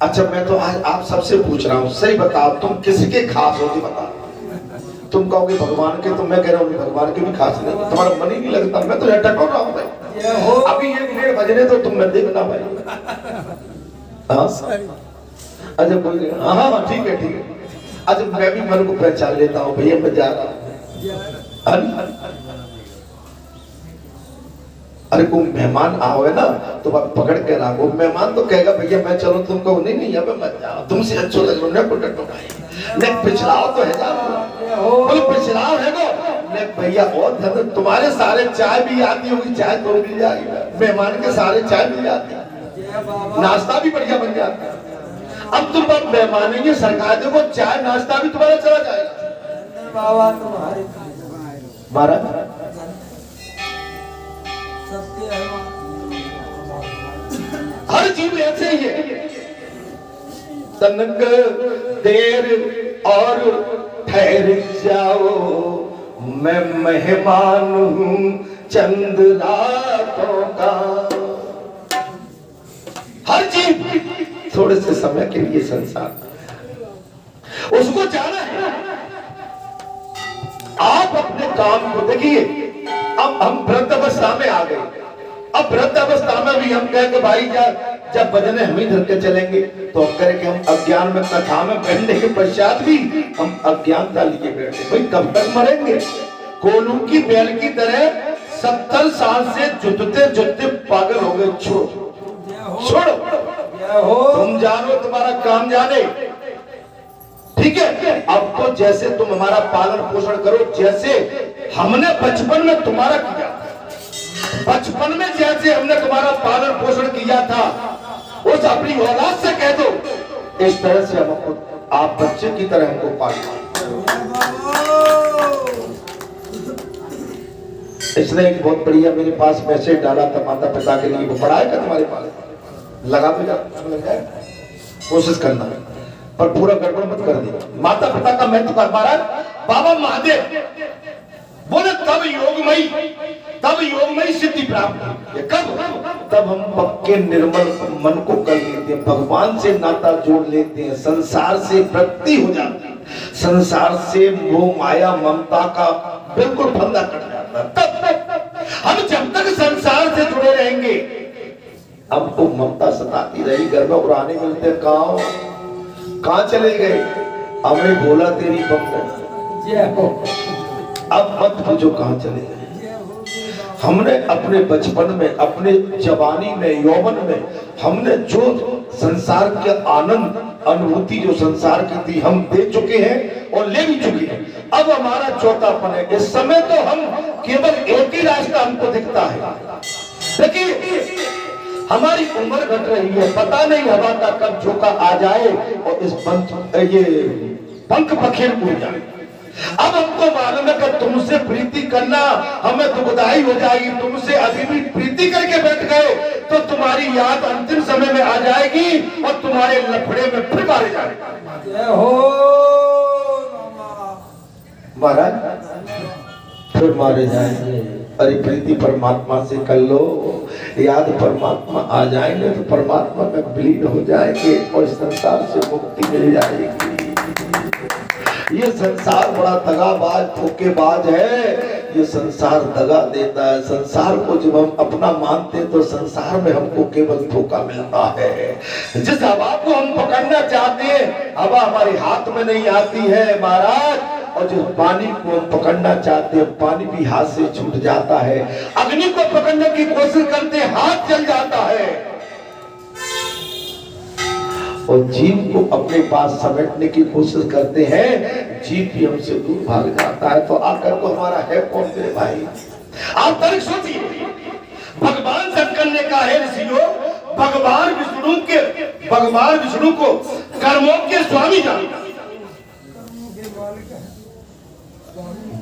अच्छा मैं तो आज आप सबसे पूछ रहा हूँ, सही बताओ तुम किसके खास होती बताओ? तुम कहोगे भगवान के, तो मैं कह रहा हूँ भगवान के भी खास नहीं, तुम्हारा मन ही नहीं लगता। मैं तो टटो रहा हूँ भाई, अभी 1 डेढ़ बजने तो तुम मैं देखना भाई, हाँ अच्छा कोई नहीं, हाँ हाँ ठीक है ठीक है। अच्छा मैं भी मन को पहचान लेता हूँ भैया, मैं जा रहा हूँ। अरे कोई मेहमान आओगे ना तो आप पकड़ के रखो, मेहमान तो कहेगा भैया मैं चलो, तुम कहो नहीं नहीं अबे मत जाओ, तुमसे अच्छो लग रहा है तो भाई ने पिछलाओ तो है जा बोले पिछलाओ है को ने भैया और धन तुम्हारे सारे चाय भी आती होगी, चाय तो मिल जाएगी, मेहमान के सारे चाय मिल जाती है, नाश्ता भी बढ़िया बन जाता है। अब तुम अब मेहमान ये सरकार देखो चाय नाश्ता भी तुम्हारा चला जाएगा। बाबा तुम्हारे महाराज सत्य है हर चीज ऐसे ही है, तनक देर और ठहर जाओ, मैं मेहमान हूँ चंद रातों का। हर चीज थोड़े से समय के लिए संसार, उसको जाना है। आप अपने काम को देखिए, अब हम वृद्ध अवस्था में आ गए, अब वृद्ध अवस्था में भी हम कहेंगे भाई जब बजने हम ही धर के चलेंगे, तो हम करें कि हम अज्ञान में कथा में बैठने के पश्चात भी हम अज्ञानता लिए बैठे, भाई कब तक मरेंगे? कोलू की बैल की तरह 70 साल से जुटते जुटते पागल हो गए। छोड़ो तुम जानो, तुम्हारा काम जाने, ठीक है। अब तो जैसे तुम हमारा पालन पोषण करो, जैसे हमने बचपन में तुम्हारा किया, बचपन में जैसे हमने तुम्हारा पालन पोषण किया था, उस अपनी औलाद से कह दो इस तरह से हमको आप बच्चे की तरह हमको पालो। इसने एक बहुत बढ़िया मेरे पास मैसेज डाला था माता पिता के लिए, वो पढ़ा है क्या तुम्हारे पास? लगा तो लग जाए, कोशिश करना पर पूरा गड़बड़ मत कर दी। माता पिता का महत्व कर पा रहा है। बाबा महादेव बोले तब योगमयी सिद्धि प्राप्त हुई। कब? तब हम पक्के निर्मल मन को कर लेते हैं, भगवान से नाता जोड़ लेते हैं, संसार से वृत्ति हो जाती है, संसार से मोह माया ममता का बिल्कुल फंदा कट जाता है। तब हम जब तक संसार से जुड़े रहेंगे, हमको ममता सताती रही, घर में पुराने मिलते कहाँ चले गए? हमने बोला तेरी पकड़, अब मत पूछो कहाँ चले गए। हमने अपने बचपन में, अपने जवानी में, यौवन में हमने जो संसार के आनंद अनुभूति जो संसार की थी हम दे चुके हैं और ले भी चुके हैं। अब हमारा चौथापन है। इस समय तो हम केवल एक ही रास्ता हमको दिखता है। देखिए हमारी उम्र घट रही है, पता नहीं हवा का कब झोंका आ जाए और इस पंख पखेर उड़ जाए। अब हमको मालूम है कि तुमसे प्रीति करना हमें दुखदाई हो जाएगी, तुमसे अभी भी प्रीति करके बैठ गए तो तुम्हारी याद अंतिम समय में आ जाएगी और तुम्हारे लफड़े में फिर मारे जाएंगे। जय हो महाराज फिर मारे जाएंगे। अरे प्रीति परमात्मा से कर लो, याद परमात्मा आ जाएंगे तो परमात्मा में विलीन हो जाएंगे और संसार से मुक्ति मिल जाएगी। ये संसार बड़ा दगाबाज धोखेबाज है, ये संसार दगा देता है। संसार को जब हम अपना मानते हैं तो संसार में हमको केवल धोखा मिलता है। जिस हवा को हम पकड़ना चाहते हैं हवा हमारे हाथ में नहीं आती है महाराज, और जिस पानी को हम पकड़ना चाहते हैं पानी भी हाथ से छूट जाता है। अग्नि को पकड़ने की कोशिश करते हैं हाथ जल जाता है, और जीव को अपने पास समेटने की कोशिश करते हैं, जीव भी हमसे दूर भाग जाता है। तो आकर को हमारा है कौन मेरे भाई? आप तर्क सोचिए, भगवान शंकर ने कहा है ऋषियों, भगवान विष्णु को कर्मों के स्वामी जाना।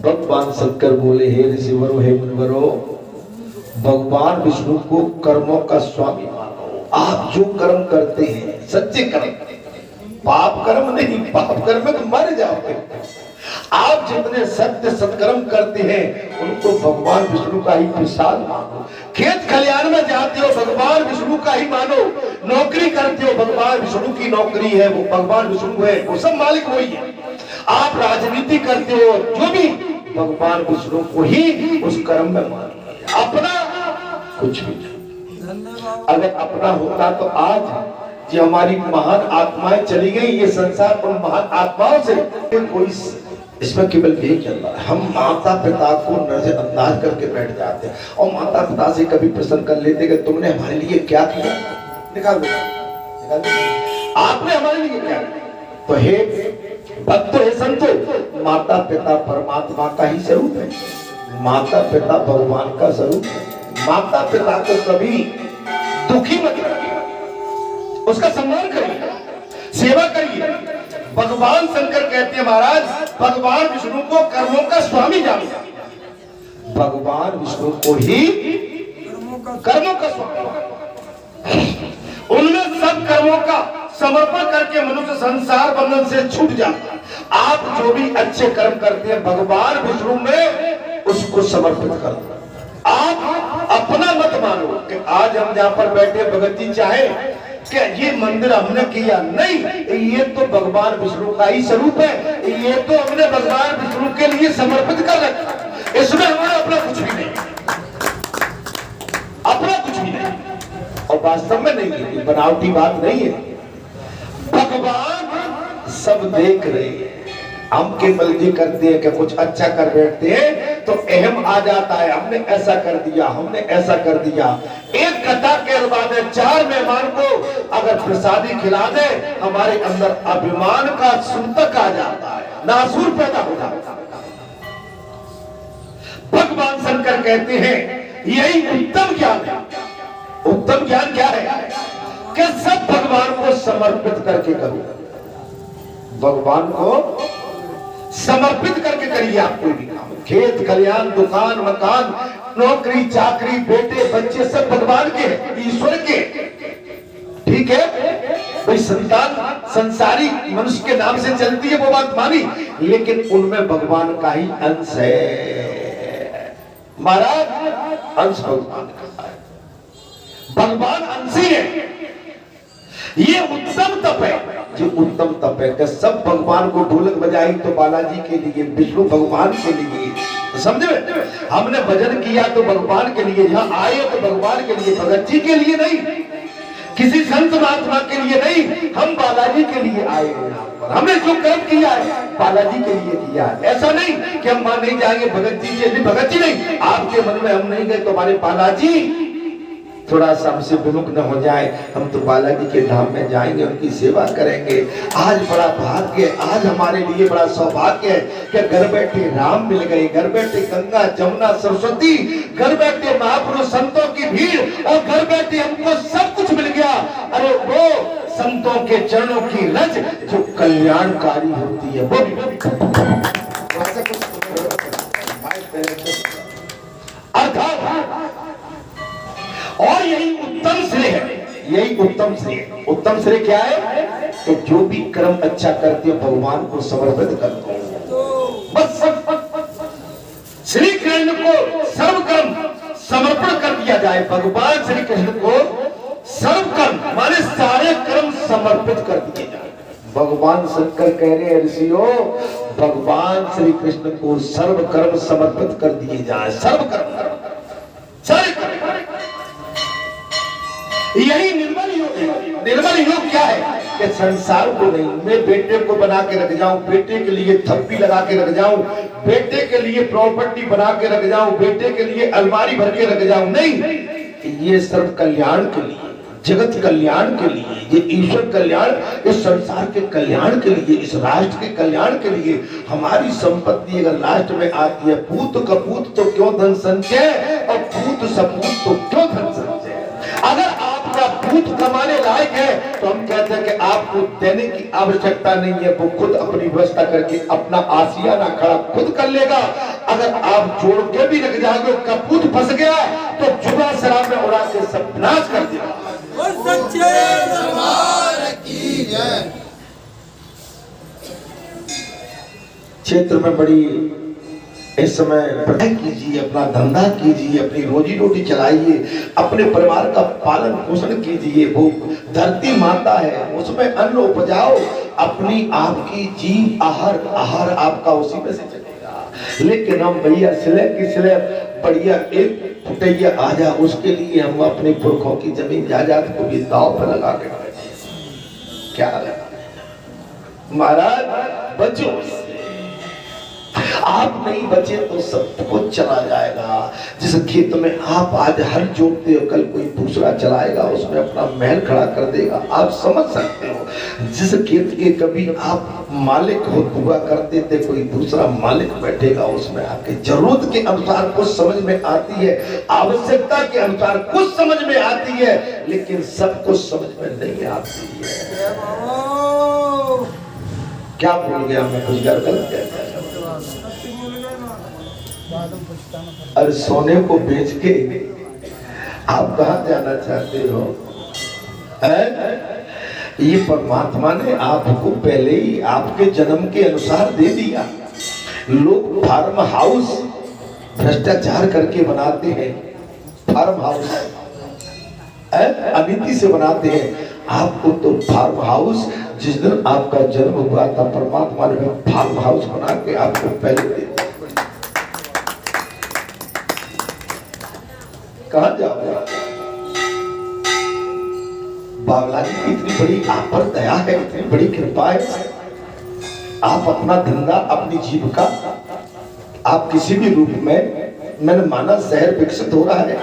भगवान शंकर बोले हे ऋषिवरो हे मुनिवरो, भगवान विष्णु को कर्मों का स्वामी मानो। आप जो कर्म करते हैं सच्चे कर्म, पाप कर्म नहीं, पाप कर्म में तो मर जाओगे। आप जितने सत्य सत्कर्म करते हैं उनको भगवान विष्णु का ही प्रसाद मानो। खेत खलियान में जाते हो भगवान विष्णु का ही मानो, नौकरी करते हो भगवान विष्णु की नौकरी है, वो भगवान विष्णु है, वो सब मालिक वही है। आप राजनीति करते हो जो भी भगवान विष्णु को ही उस कर्म में मानो, अपना कुछ भी नहीं। अगर अपना होता तो आज कि हमारी महान आत्माएं चली गई, ये संसार उन महान आत्माओं से कोई इसमें केवल यही चल रहा है। हम माता पिता को नजरअंदाज करके बैठ जाते हैं और माता पिता से कभी प्रश्न कर लेते कि तुमने हमारे लिए क्या किया, निकाल दो, आपने हमारे लिए क्या किया। तो हे भक्तों, हे संतो, माता पिता परमात्मा का ही स्वरूप है, माता पिता भगवान का स्वरूप है। माता पिता को कभी दुखी मत करिए, उसका सम्मान करिए, सेवा करिए। भगवान शंकर कहते हैं महाराज, भगवान विष्णु को कर्मों का स्वामी जानो। भगवान विष्णु को ही कर्मों का स्वामी, उनमें सब कर्मों का समर्पण करके मनुष्य संसार बंधन से छूट जाता है। आप जो भी अच्छे कर्म करते हैं भगवान विष्णु में उसको समर्पित कर दो। आप अपना मत मानो कि आज हम जहां पर बैठे भगत जी चाहे क्या ये मंदिर हमने किया, नहीं, ये तो भगवान विष्णु का ही स्वरूप है, ये तो हमने भगवान विष्णु के लिए समर्पित कर रखा, इसमें हमारा अपना कुछ भी नहीं, अपना कुछ भी नहीं। और वास्तव में नहीं है, बनावटी बात नहीं है, भगवान सब देख रहे हैं। हम केवल ये करते हैं कि कुछ अच्छा कर बैठते हैं तो अहम आ जाता है, हमने ऐसा कर दिया, हमने ऐसा कर दिया। एक कथा के बाद 4 मेहमान को अगर प्रसादी खिला दे, हमारे अंदर अभिमान का सूतक आ जाता है, नासूर पैदा हो जाता है। भगवान शंकर कहते हैं यही उत्तम ज्ञान है। उत्तम ज्ञान क्या है कि सब भगवान को समर्पित करके करो, भगवान को समर्पित करके करिए। आप कोई भी काम, खेत खलियान, दुकान मकान, नौकरी चाकरी, बेटे बच्चे सब भगवान के, ईश्वर के, ठीक है। भाई संतान संसारी मनुष्य के नाम से चलती है, वो बात मानी, लेकिन उनमें भगवान का ही अंश है महाराज, अंश भगवान का है, भगवान अंशी है। ये उत्तम तप है, जो उत्तम तप है कि सब भगवान को ढोलक बजाई तो बालाजी के लिए, विष्णु भगवान के लिए, समझे। हमने भजन किया तो भगवान के लिए, यहाँ आए तो भगवान के लिए, भगत जी के लिए नहीं, किसी संत महात्मा के लिए नहीं, हम बालाजी के लिए आए हैं यहाँ पर। हमने जो कर्म किया है बालाजी के लिए किया है। ऐसा नहीं कि हम मान नहीं जाएंगे भगत जी के लिए, भगत जी नहीं, आपके मन में हम नहीं गए तो हमारे बालाजी थोड़ा सा हमसे विमुख न हो जाए, हम तो बालाजी के धाम में जाएंगे, उनकी सेवा करेंगे। आज बड़ा भाग्य, आज हमारे लिए बड़ा सौभाग्य है कि घर बैठे राम मिल गए, घर बैठे गंगा जमुना सरस्वती, घर बैठे महापुरुष संतों की भीड़, और घर बैठे हमको सब कुछ मिल गया। अरे वो संतों के चरणों की रज जो कल्याणकारी होती है, वो और यही उत्तम श्रेय है, यही उत्तम श्रेय। उत्तम श्रेय क्या है कि जो भी कर्म अच्छा करते हैं भगवान को समर्पित करते हैं। बस श्री कृष्ण को सर्व कर्म समर्पण कर दिया जाए, भगवान श्री कृष्ण को सर्व कर्म माने सारे कर्म समर्पित कर दिए जाए। भगवान शंकर कह रहे हैं ऋषियों, भगवान श्री कृष्ण को सर्व कर्म समर्पित कर दिए जाए, सर्व कर्म सारे कर्म। यही निर्मल योग है। निर्मल योग क्या है कि संसार को नहीं, मैं बेटे को बना के रख जाऊं, बेटे के लिए थप्पी लगा के रख जाऊं, बेटे के लिए प्रॉपर्टी बना के रख जाऊं, बेटे के लिए अलमारी भर के रख जाऊं, नहीं, ये सर्व कल्याण के लिए, जगत कल्याण के लिए, ये ईश्वर कल्याण, इस संसार के कल्याण के लिए, इस राष्ट्र के कल्याण के लिए। हमारी संपत्ति अगर लास्ट में आती है, पूत कपूत तो क्यों धन संचय, और पूत सपूत तो क्यों धन संचय। अगर आपका पूत कमाने लायक है तो हम कहते हैं कि आपको देने की आवश्यकता नहीं है, वो खुद अपनी व्यवस्था करके अपना आशियाना खड़ा खुद कर लेगा। अगर आप जोड़ के भी रख जाओगे, कपूत फंस गया तो जुआ शराब में उड़ा के सब नाश कर देगा। क्षेत्र में बड़ी इस समय पढ़ाई कीजिए, अपना धंधा कीजिए, अपनी रोजी रोटी चलाइए, अपने परिवार का पालन पोषण कीजिए। वो धरती माता है, उसमें अन्न उपजाओ, अपनी आपकी जीव आहार, आहार आपका उसी में से चलेगा। लेकिन हम भैया सिले की सिले बढ़िया एक फुटैया आ जा, उसके लिए हम अपने पुरखों की जमीन जायदाद को भी दाव पर लगा के क्या रहना। महाराज बचो, आप नहीं बचे तो सब कुछ चला जाएगा। जिस खेत में आप आज हल जोतते हो, कल कोई दूसरा चलाएगा, उसमें अपना महल खड़ा कर देगा। आप समझ सकते हो, जिस खेत के कभी आप मालिक हुआ करते थे, कोई दूसरा मालिक बैठेगा उसमें। आपके जरूरत के अनुसार कुछ समझ में आती है, आवश्यकता के अनुसार कुछ समझ में आती है, लेकिन सब कुछ समझ में नहीं आती है। क्या भूल गया मैं, कुछ गलत कहता। अरे सोने को बेच के आप कहां जाना चाहते हो? ये परमात्मा ने आपको पहले ही आपके जन्म के अनुसार दे दिया। लोग फार्म हाउस भ्रष्टाचार करके बनाते हैं, फार्म हाउस अनीति से बनाते हैं। आपको तो फार्म हाउस जिस दिन आपका जन्म हुआ था, परमात्मा ने फार्म हाउस बना के आपको पहले दे दिया। कहां जाओगे? बाबला जी की इतनी बड़ी आप पर दया है, इतनी बड़ी कृपा है। आप अपना धंधा, अपनी जीविका, आप किसी भी रूप में, मैंने माना शहर विकसित हो रहा है,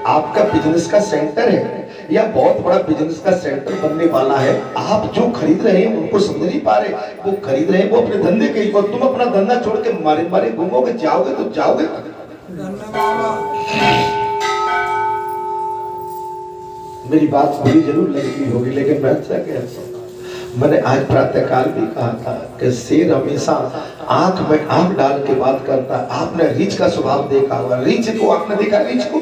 आपका बिजनेस का सेंटर है या बहुत बड़ा बिजनेस का सेंटर बनने वाला है। आप जो खरीद रहे हैं उनको समझ नहीं पा रहे। वो खरीद रहे हैं वो अपने धंधे के, और तुम अपना धंधा छोड़ के मारे मारे घूमोगे, जाओगे तो जाओगे। मेरी बात बुरी जरूर लगती होगी, लेकिन मैं अच्छा कहता हूँ। मैंने आज प्रातःकाल भी कहा था कि शेर हमेशा आंख में आंख डाल के बात करता है। आपने रीछ का स्वभाव देखा होगा। रीछ को आपने देखा? रीछ को,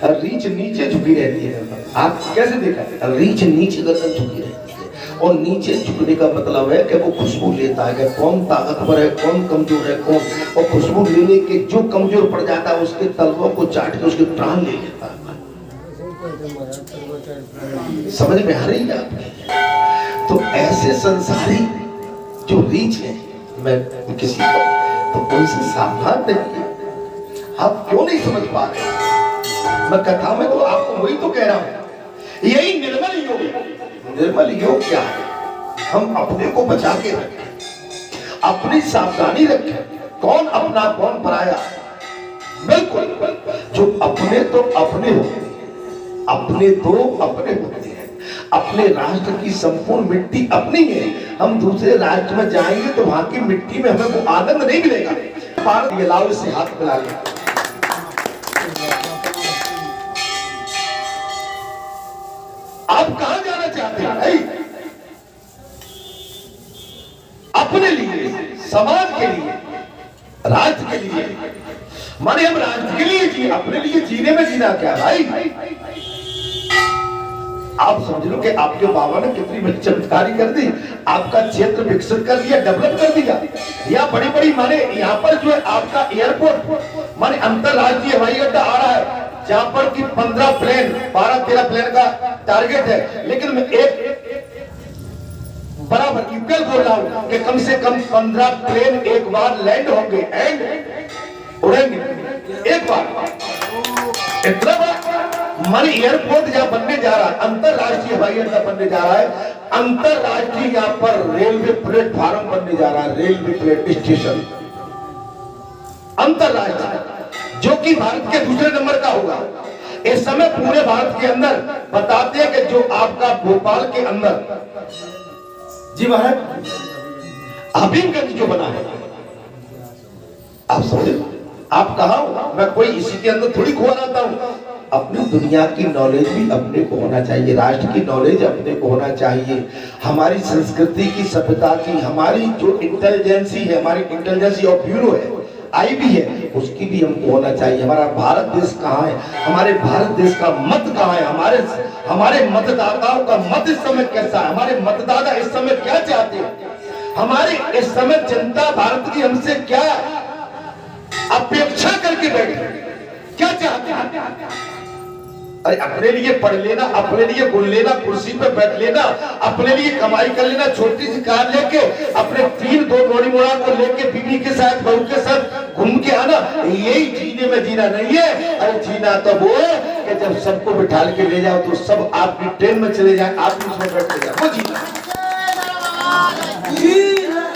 रीछ नीचे झुकी रहती है। आप कैसे देखा? रीछ नीचे गर्दन झुकी रहती है, और नीचे झुकने का मतलब है कि वो खुशबू लेता है कि कौन ताकतवर है, कौन कमजोर है, कौन, और खुशबू लेने के जो कमजोर पड़ जाता है उसके तलवों को चाट के उसके प्राण ले लेता है। समझ में आ रही है आपकी? तो ऐसे संसारी जो रीच है, मैं किसी को तो उनसे सावधान रहिए। आप क्यों नहीं समझ पा रहे? मैं कथा में तो आपको वही तो कह रहा हूं, यही निर्मल योग। निर्मल योग क्या है? हम अपने को बचा के रखें, अपनी सावधानी रखें। कौन अपना कौन पराया? बिल्कुल, जो अपने तो अपने होते हैं, अपने तो अपने होते हैं। अपने राष्ट्र की संपूर्ण मिट्टी अपनी है। हम दूसरे राष्ट्र में जाएंगे तो वहां की मिट्टी में हमें वो आनंद नहीं मिलेगा। भारत ये लाओ, से हाथ मिला लिया। आप कहां जाना चाहते हैं भाई? अपने लिए, समाज के लिए, राष्ट्र के लिए। माने हम राष्ट्र के लिए जिए, अपने लिए जीने में जीना क्या भाई? आप समझ लो कि आपके बाबा ने कितनी बड़ी चमत्कारी कर दी। आपका क्षेत्र विकसित कर दिया, डेवलप कर दिया। या बड़ी बड़ी माने यहाँ पर जो है आपका एयरपोर्ट, माने अंतरराष्ट्रीय हवाई अड्डा आ रहा है, जहां पर की 15 प्लेन, 12-13 प्लेन का टारगेट है। लेकिन मैं एक बराबर इक्वल बोल रहा हूं कि कम से कम 15 प्लेन एक बार लैंड होंगे एंड उड़ेंगे एक बार। इतना बड़ा माने एयरपोर्ट जहां बनने जा रहा है, अंतरराष्ट्रीय हवाई अड्डा बनने जा रहा है, अंतरराष्ट्रीय यहाँ पर रेलवे प्लेटफॉर्म बनने जा रहा है, रेलवे प्लेट स्टेशन अंतरराष्ट्रीय, जो कि भारत के दूसरे नंबर का होगा। इस समय पूरे भारत के अंदर बताते हैं कि जो आपका भोपाल के अंदर, जी महाराज, हबीबगंज जो बना है, आप समझे? आप कहा हो? मैं कोई इसी के अंदर थोड़ी खो रहता हूं। अपनी दुनिया की नॉलेज भी अपने को होना चाहिए, राष्ट्र की नॉलेज अपने को होना चाहिए, हमारी संस्कृति की, सभ्यता की, हमारी जो इंटेलिजेंसी है, हमारी इंटेलिजेंसी ऑफ ब्यूरो है, आईबी है, उसकी भी हमको होना चाहिए। हमारा भारत देश कहाँ है, हमारे भारत देश का मत कहाँ है, हमारे मतदाताओं का मत इस समय कैसा है, हमारे मतदाता इस समय क्या चाहते हैं, हमारी इस समय जनता भारत की हमसे क्या अपेक्षा करके बैठे, क्या चाहते हैं। अरे अपने लिए पढ़ लेना, अपने लिए बोल लेना, कुर्सी पे बैठ लेना, अपने लिए कमाई कर लेना, छोटी सी कार लेके अपने 3-2 मोड़ी मोड़ा को लेके बीवी के साथ, बहू के साथ घूम के आना, यही जीने में जीना नहीं है। अरे जीना तो वो है कि जब सबको बिठा के ले जाओ तो सब आपकी ट्रेन में चले जाए, आप उसमें बैठ जाए, वो जीना। की जय।